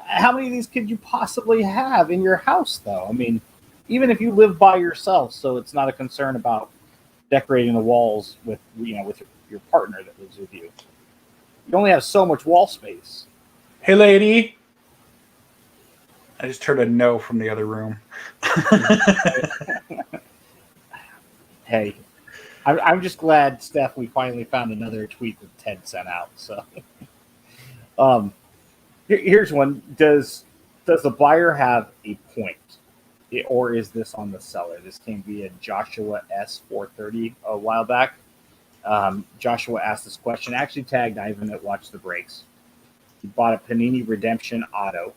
How many of these could you possibly have in your house, though? I mean, even if you live by yourself, so it's not a concern about decorating the walls with your partner that lives with you. You only have so much wall space. Hey, lady. I just heard a no from the other room. Hey, I'm just glad, Steph, we finally found another tweet that Ted sent out. So, here's one. Does the buyer have a point, or is this on the seller? This came via Joshua S430 a while back. Joshua asked this question. Actually tagged Ivan at Watch the Breaks. He bought a Panini Redemption Auto.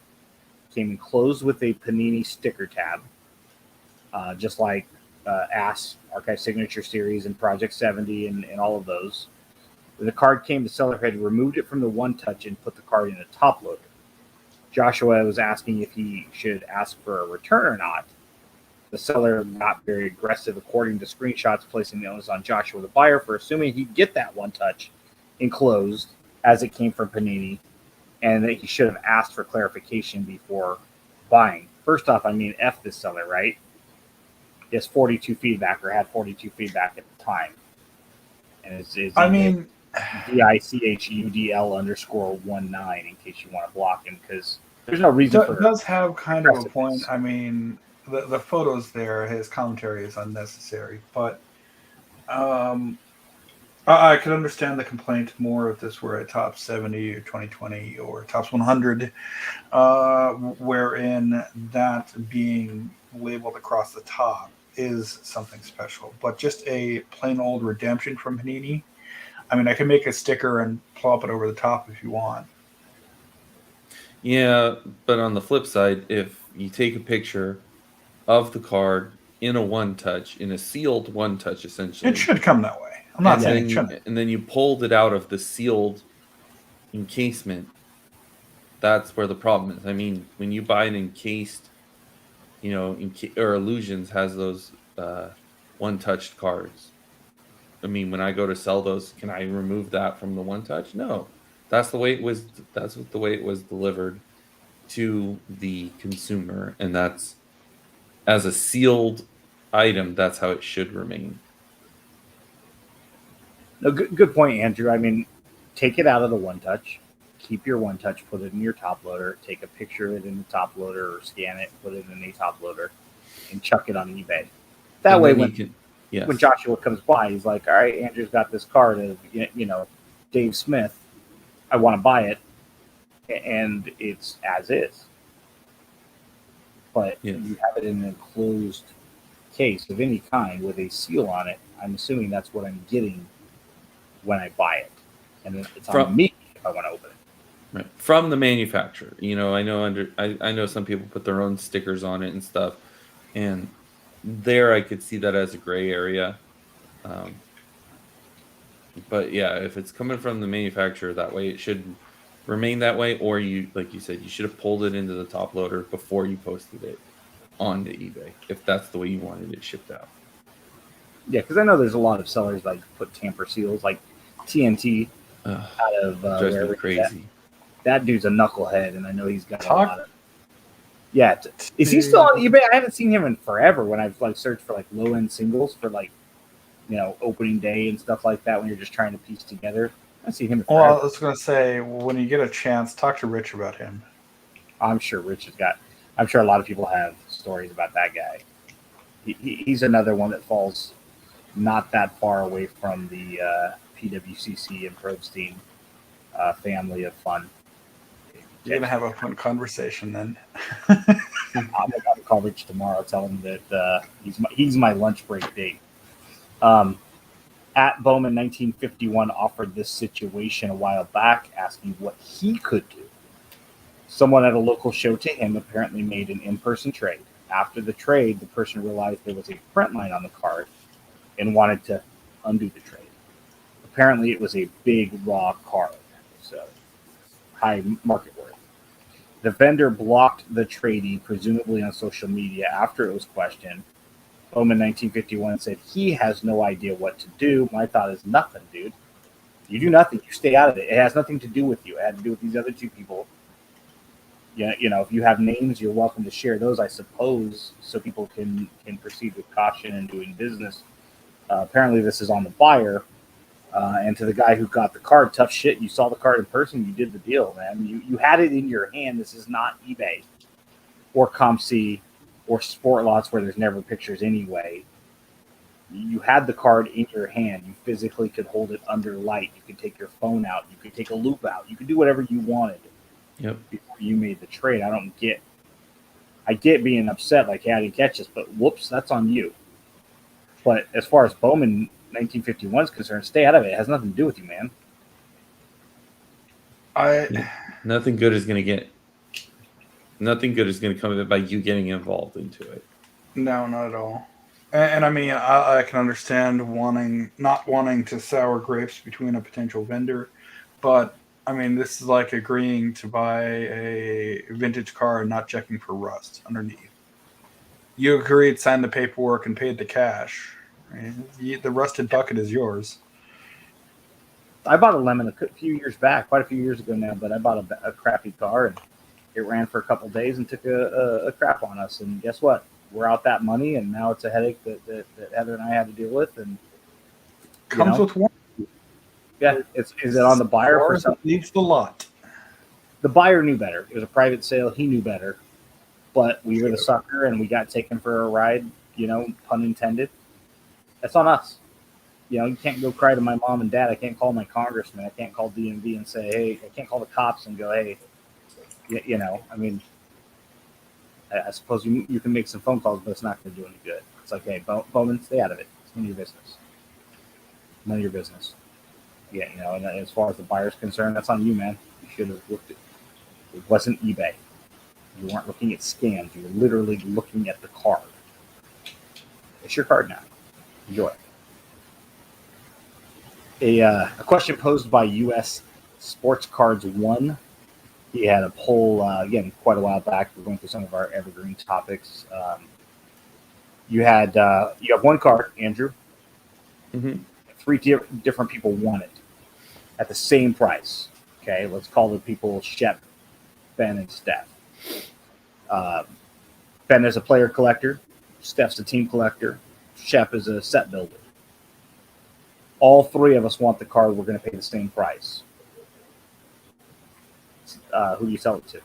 Came enclosed with a Panini sticker tab, just like ASS, Archive Signature Series, and Project 70, and all of those. When the card came, the seller had removed it from the One Touch and put the card in a top loader. Joshua was asking if he should ask for a return or not. The seller got very aggressive, according to screenshots, placing the onus on Joshua, the buyer, for assuming he'd get that One Touch enclosed as it came from Panini, and that he should have asked for clarification before buying. First off, I mean, F this seller, right? He has 42 feedback, or had 42 feedback at the time. And it's VICHUDL_19 in case you want to block him, because There's no reason It for does have kind of a aggressiveness. point. I mean, the photos there, his commentary is unnecessary, but I could understand the complaint more if this were a top 70 or 2020 or tops 100, wherein that being labeled across the top is something special. But just a plain old redemption from Panini, I mean, I can make a sticker and plop it over the top if you want. Yeah, but on the flip side, if you take a picture of the card in a one touch, in a sealed one touch, It essentially, should come that way. I'm not saying it shouldn't. and then you pulled it out of the sealed encasement, that's where the problem is. I mean, when you buy an encased, or Illusions has those one touched cards. I mean, when I go to sell those, can I remove that from the one touch? No. That's the way it was. That's what the way it was delivered to the consumer, and that's as a sealed item. That's how it should remain. No, good point, Andrew. I mean, take it out of the one touch, keep your one touch, put it in your top loader, take a picture of it in the top loader or scan it, put it in a top loader, and chuck it on eBay. That And way, then when you can, yes, when Joshua comes by, he's like, "All right, Andrew's got this card of Dave Smith. I want to buy it, and it's as is." But yes. you have it in an enclosed case of any kind with a seal on it. I'm assuming that's what I'm getting when I buy it, and then it's on me if I want to open it. Right. From the manufacturer. I know some people put their own stickers on it and stuff, and there I could see that as a gray area. But yeah, if it's coming from the manufacturer that way, it should remain that way. Or you, like you said, you should have pulled it into the top loader before you posted it onto eBay, if that's the way you wanted it shipped out. Yeah, because I know there's a lot of sellers like put tamper seals, like TNT out of Drives me wherever crazy. that dude's a knucklehead, and I know he's got a Talk- lot of. Yeah, is he still on eBay? I haven't seen him in forever. When I've searched for low end singles for opening day and stuff like that, when you're just trying to piece together. I see him in forever. Well, I was going to say, when you get a chance, talk to Rich about him. I'm sure Rich has got. I'm sure a lot of people have stories about that guy. He's another one that falls not that far away from the PWCC and Probstein family of fun. You're going to have a fun conversation then. I'm going to call Rich tomorrow. Tell him that he's my lunch break date. At Bowman 1951 offered this situation a while back, asking what he could do. Someone at a local show to him apparently made an in-person trade. After the trade, the person realized there was a print line on the card and wanted to undo the trade. Apparently, it was a big raw card, so high market worth. The vendor blocked the tradie, presumably on social media, after it was questioned. Bowman 1951 said he has no idea what to do. My thought is nothing, dude. You do nothing. You stay out of it. It has nothing to do with you. It had to do with these other two people. Yeah, if you have names, you're welcome to share those, I suppose, so people can proceed with caution in doing business. Apparently, this is on the buyer. And to the guy who got the card, tough shit. You saw the card in person. You did the deal, man. You had it in your hand. This is not eBay or ComC or Sport Lots where there's never pictures anyway. You had the card in your hand. You physically could hold it under light. You could take your phone out. You could take a loop out. You could do whatever you wanted. Yep. Before you made the trade. I get being upset, like, hey, I didn't catch this, but whoops, that's on you. But as far as Bowman 1951 is concerned, stay out of it. It has nothing to do with you, man. Nothing good is going to come of it by you getting involved into it. No, not at all. And I mean, I can understand not wanting to sour grapes between a potential vendor, but I mean, this is like agreeing to buy a vintage car and not checking for rust underneath. You agreed, signed the paperwork, and paid the cash. Right? The rusted bucket is yours. I bought a Lemon a few years back, quite a few years ago now, but I bought a crappy car, and it ran for a couple days and took a crap on us. And guess what? We're out that money, and now it's a headache that Heather and I had to deal with. And Comes with warranty. Yeah, is it on the buyer for something? Leaves the lot. the buyer knew better. It was a private sale. He knew better. But we were the True. sucker, and we got taken for a ride, pun intended. That's on us. You can't go cry to my mom and dad. I can't call my congressman. I can't call DMV and say, hey, I can't call the cops and go, hey, I mean, I suppose you can make some phone calls, but it's not going to do any good. It's like, hey, Bowman, stay out of it. It's none of your business. None of your business. Yeah, and as far as the buyer's concerned, that's on you, man. You should have looked at it. Wasn't eBay. You weren't looking at scams. You were literally looking at the card. It's your card now. Enjoy it. A question posed by U.S. Sports Cards 1. He had a poll, again, quite a while back. We're going through some of our evergreen topics. You have one card, Andrew. Mm-hmm. 3 different people want it at the same price. Okay, let's call the people Shep, Ben, and Steph. Ben is a player collector. Steph's a team collector. Shep is a set builder. All 3 of us want the card. We're going to pay the same price. Who do you sell it to?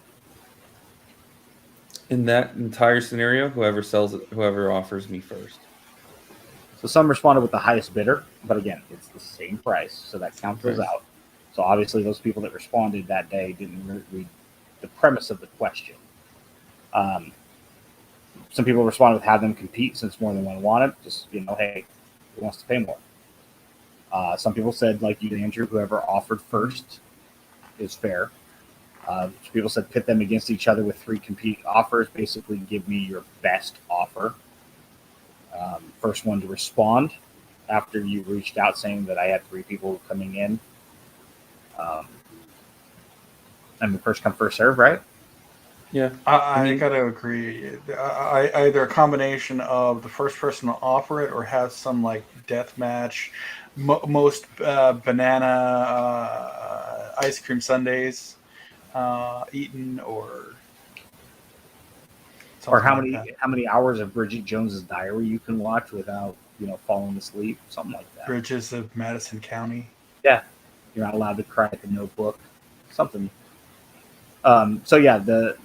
In that entire scenario, whoever sells it, whoever offers me first. So some responded with the highest bidder, but again, it's the same price, so that counts those out. So obviously, those people that responded that day didn't read the premise of the question. Some people responded with have them compete since more than one wanted. Just hey, who wants to pay more? Some people said, like you, Andrew, whoever offered first is fair. Some people said pit them against each other with 3 compete offers. Basically, give me your best offer. First one to respond after you reached out saying that I had 3 people coming in. First come, first serve, right? Yeah. I got to agree. Either a combination of the first person to offer it or have some like death match, most banana ice cream sundaes eaten, or How like many hours of Bridget Jones's Diary you can watch without falling asleep, something like that. Bridges of Madison County. Yeah, you're not allowed to cry at the Notebook, something. So yeah, the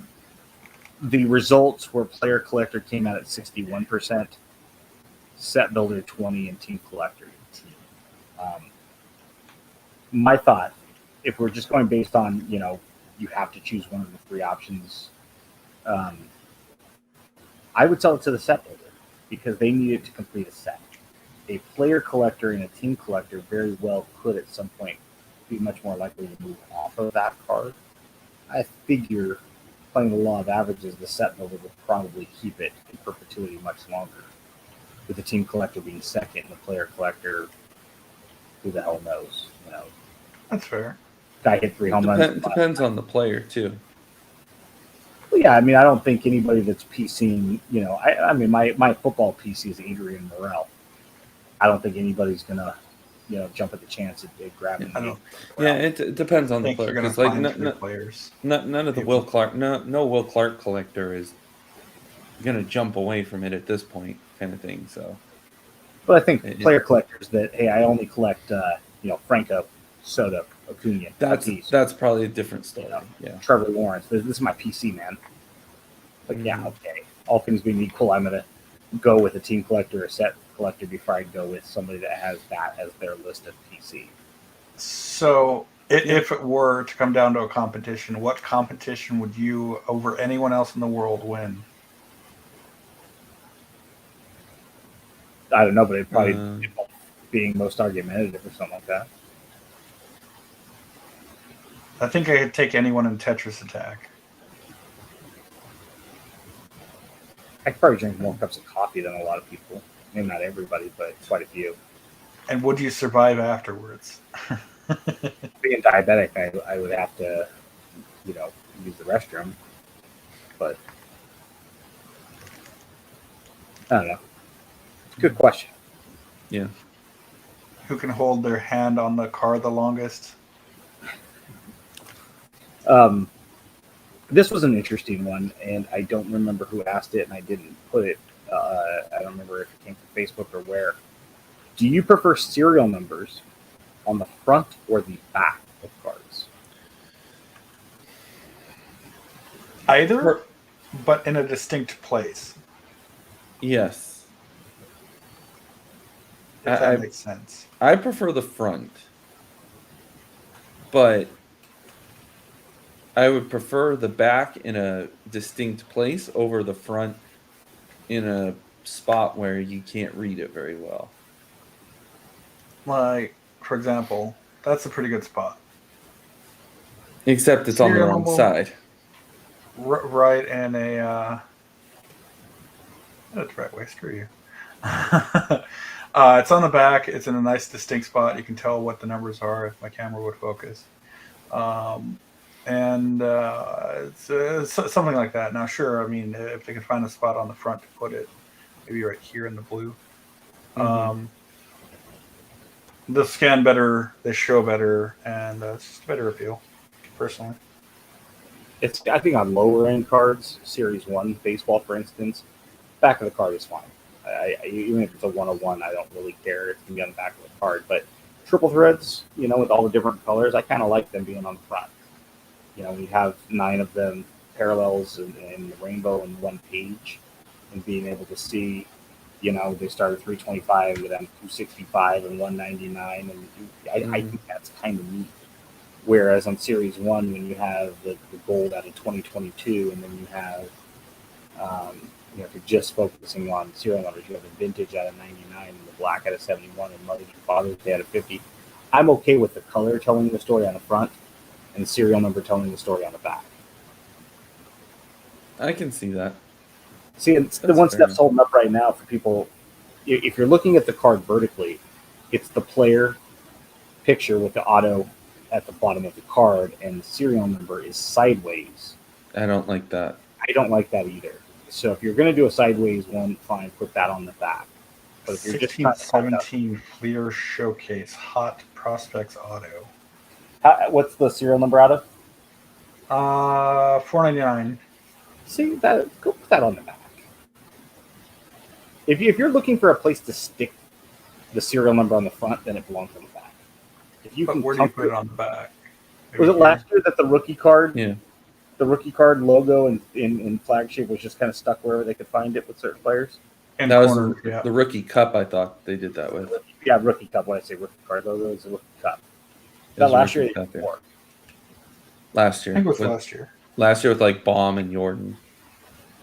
results were player collector came out at 61%, set builder 20%, and team collector 18%. My thought, if we're just going based on you have to choose one of the 3 options, I would sell it to the set builder because they need it to complete a set. A player collector and a team collector very well could at some point be much more likely to move off of that card. I figure, playing the law of averages, the set builder would probably keep it in perpetuity much longer, with the team collector being second and the player collector, who the hell knows? That's fair. Guy hit 3 home runs. Depends on the player too. Well, yeah, I mean, I don't think anybody that's PCing, I mean, my football PC is Adrian Morrell. I don't think anybody's gonna, jump at the chance at grabbing. It depends on the player. You're going to Because find players. none of the Will Clark, no Will Clark collector is gonna jump away from it at this point, kind of thing. So, but I think player collectors that I only collect, Franco, Soto, Acuna. That's probably a different story. Yeah, Trevor Lawrence. This is my PC, man. Like, yeah, okay. All things being equal, I'm gonna go with a team collector or set collector before I go with somebody that has that as their list of PC. So, if it were to come down to a competition, what competition would you, over anyone else in the world, win? I don't know, but it'd probably being most argumentative or something like that. I think I could take anyone in Tetris Attack. I could probably drink more cups of coffee than a lot of people. Maybe not everybody, but quite a few. And would you survive afterwards? Being diabetic, I would have to, use the restroom. But I don't know. It's a good question. yeah. Who can hold their hand on the car the longest? This was an interesting one, and I don't remember who asked it, and I didn't put it. I don't remember if it came from Facebook or where. Do you prefer serial numbers on the front or the back of cards? Either, but in a distinct place. Yes. If that makes sense. I prefer the front, but I would prefer the back in a distinct place over the front in a spot where you can't read it very well. Like, for example, that's a pretty good spot. Except it's on the Serial wrong number, side. right in a. That's the right way. Screw you. It's on the back. It's in a nice, distinct spot. You can tell what the numbers are if my camera would focus. And it's something like that. Now, sure, I mean, if they can find a spot on the front to put it, maybe right here in the blue. They'll scan better, they show better, and it's just a better appeal, personally. It's, I think, on lower end cards, Series 1 baseball, for instance, back of the card is fine. Even if it's a 101, I don't really care. It can be on the back of the card. But triple threads, with all the different colors, I kind of like them being on the front. We have 9 of them parallels in the rainbow in one page, and being able to see, they start at 325, and then 265 and 199, and I think that's kind of neat. Whereas on Series 1, when you have the gold out of 2022, and then you have, if you're just focusing on serial numbers, you have the vintage out of 99 and the black out of 71 and Mother's and Father's Day out of 50. I'm okay with the color telling the story on the front and the serial number telling the story on the back. I can see that. See, it's the one step's holding up right now for people. If you're looking at the card vertically, it's the player picture with the auto at the bottom of the card, and the serial number is sideways. I don't like that. I don't like that either. So if you're going to do a sideways one, fine, put that on the back. But if you're just 1617 Fleer Showcase Hot Prospects Auto. What's the serial number out of? 499. See that? Go put that on the back. If you're looking for a place to stick the serial number on the front, then it belongs on the back. But where do you put it on the back? Was it last year that the rookie card? Yeah. The rookie card logo in flagship was just kind of stuck wherever they could find it with certain players. And that corner, was the rookie cup. I thought they did that with. Yeah, rookie cup. When I say rookie card logo, it's a rookie cup. That last year, before. Last year. I think it was last year. Last year with like Baum and Jordan.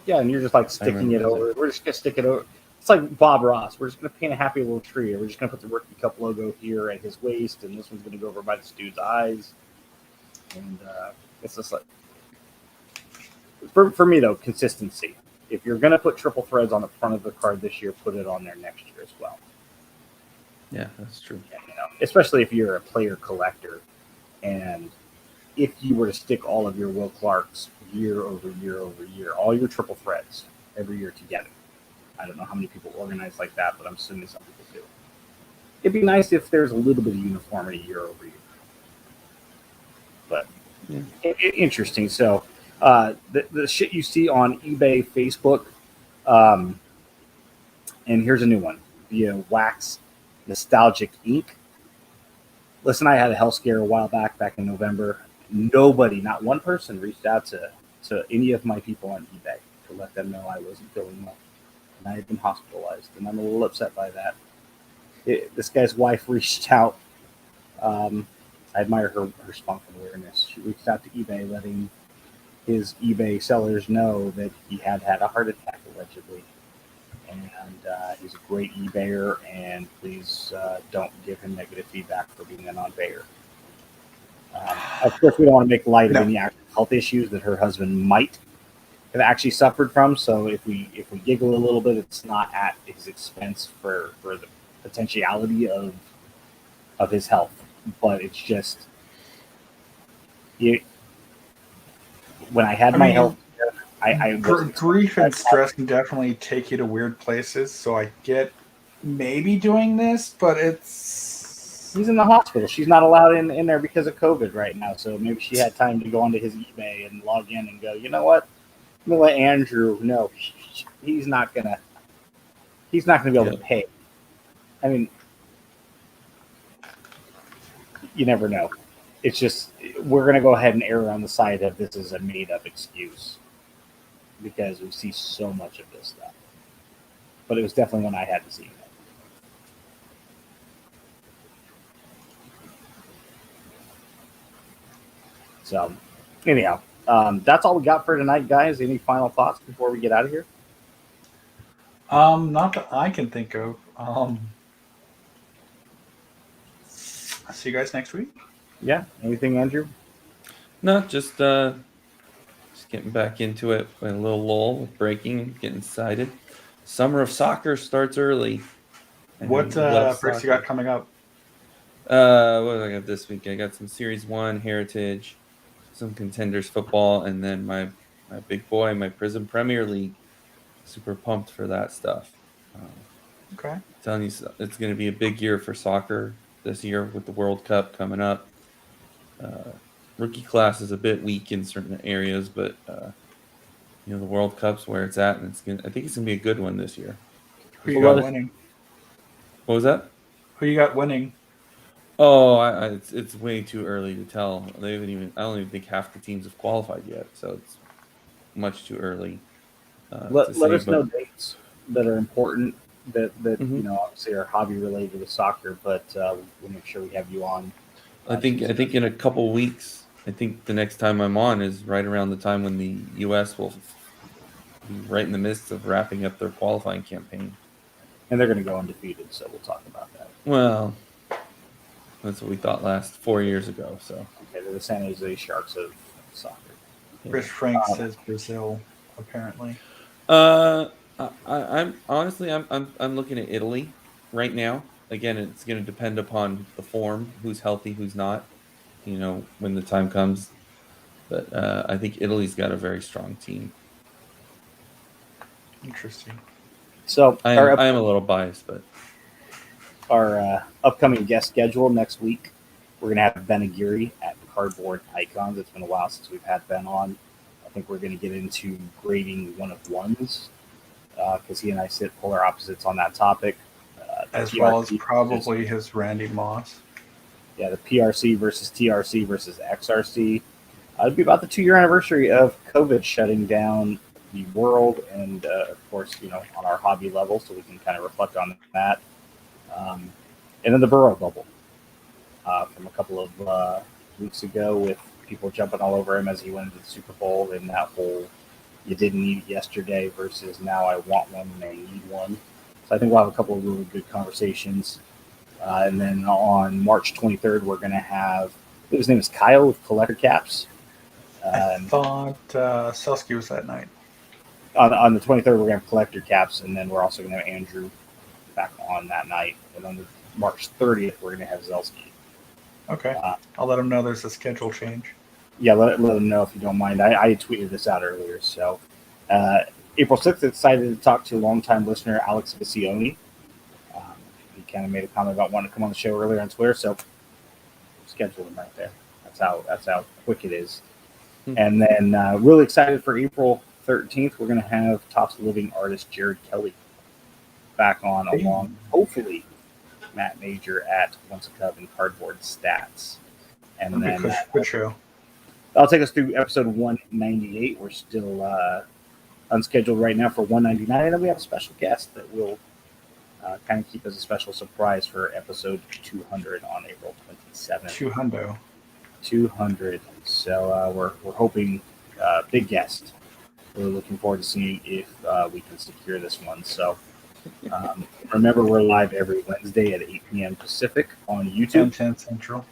Yeah, and you're just like sticking it over. We're just gonna stick it over. It's like Bob Ross. We're just gonna paint a happy little tree. We're just gonna put the rookie cup logo here at his waist, and this one's gonna go over by this dude's eyes. And it's just like, for me though, consistency. If you're gonna put triple threads on the front of the card this year, put it on there next year as well. Yeah, that's true. Yeah, especially if you're a player collector, and if you were to stick all of your Will Clarks year over year over year, all your triple threads every year together. I don't know how many people organize like that, but I'm assuming some people do. It'd be nice if there's a little bit of uniformity year over year. But interesting. So the shit you see on eBay, Facebook, and here's a new one via Wax Nostalgic Inc. Listen, I had a health scare a while back in November. Nobody, not one person, reached out to any of my people on eBay to let them know I wasn't feeling well. And I had been hospitalized, and I'm a little upset by that. This guy's wife reached out. I admire her spunk and awareness. She reached out to eBay, letting his eBay sellers know that he had a heart attack, allegedly. And he's a great eBayer, and please don't give him negative feedback for being a non-bayer. Of course, we don't want to make light of any actual health issues that her husband might have actually suffered from. So if we giggle a little bit, it's not at his expense for the potentiality of his health, but it's just when I had my health. Grief and stress can definitely take you to weird places. So I get maybe doing this, but he's in the hospital. She's not allowed in there because of COVID right now. So maybe she had time to go onto his eBay and log in and go, you know what? I'm gonna let Andrew know he's not gonna be able to pay. I mean, you never know. It's just we're gonna go ahead and err on the side of this is a made up excuse. because we see so much of this stuff. But it was definitely one I had to see. So, anyhow, that's all we got for tonight, guys. Any final thoughts before we get out of here? Not that I can think of. See you guys next week. Yeah. Anything, Andrew? No, just getting back into it. A little lull with breaking, getting excited. Summer of soccer starts early. What Love breaks you soccer. got coming up? What do I got this week? I got some Series 1 Heritage, some Contenders football, and then my big boy, my Prism Premier League. Super pumped for that stuff. Okay. Telling you, it's going to be a big year for soccer this year with the World Cup coming up. Rookie class is a bit weak in certain areas, but the World Cup's where it's at, and I think it's gonna be a good one this year. Who you Well, got winning? What was that? Who you got winning? Oh, it's way too early to tell. They haven't even. I don't even think half the teams have qualified yet, so it's much too early to Let say. us know dates that are important that Mhm. obviously are hobby related with soccer, but we'll make sure we have you on. I think in a couple weeks. I think the next time I'm on is right around the time when the U.S. will be right in the midst of wrapping up their qualifying campaign. And they're going to go undefeated, so we'll talk about that. Well, that's what we thought last 4 years ago. So Okay, they're the San Jose Sharks of soccer. Chris Frank says Brazil, apparently. I'm honestly, I'm looking at Italy right now. Again, it's going to depend upon the form, who's healthy, who's not. When the time comes. But I think Italy's got a very strong team. Interesting. So I am a little biased, but our upcoming guest schedule next week, we're going to have Ben Aguirre at Cardboard Icons. It's been a while since we've had Ben on. I think we're going to get into grading one of ones because he and I sit polar opposites on that topic. As well as probably his Randy Moss. Yeah, the PRC versus TRC versus XRC. It'd be about the 2-year anniversary of COVID shutting down the world and, of course, on our hobby level, so we can kind of reflect on that. And then the Burrow bubble from a couple of weeks ago with people jumping all over him as he went into the Super Bowl and that whole you didn't need it yesterday versus now I want one and I need one. So I think we'll have a couple of really good conversations. And then on March 23rd, we're going to have, his name is Kyle with Collector Caps. I thought Selsky was that night. On the 23rd, we're going to have Collector Caps, and then we're also going to have Andrew back on that night. And on the March 30th, we're going to have Zelsky. Okay. I'll let him know there's a schedule change. Yeah, let him know if you don't mind. I tweeted this out earlier. So April 6th, excited to talk to longtime listener Alex Visioni. He kind of made a comment about wanting to come on the show earlier on Twitter, so schedule him right there. That's how quick it is. And then really excited for April 13th, we're going to have Topps Living artist Jared Kelly back on along, hopefully, Matt Major at Once a Cub and Cardboard Stats. And then good show. That'll take us through episode 198. We're still unscheduled right now for 199, and then we have a special guest that will kind of keep as a special surprise for episode 200 on April 27th. 200. So we're hoping big guest. We're looking forward to seeing if we can secure this one. So remember, we're live every Wednesday at 8 p.m. Pacific on YouTube. 10 Central.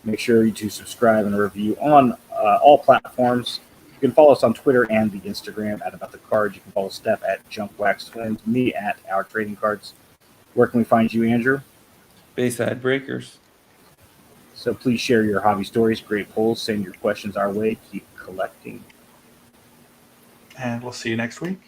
Make sure to subscribe and review on all platforms. You can follow us on Twitter and the Instagram at About the Cards. You can follow Steph at Junk Wax Twins, me at Our Trading Cards. Where can we find you, Andrew? Bayside Breakers. So please share your hobby stories, great polls, send your questions our way. Keep collecting. And we'll see you next week.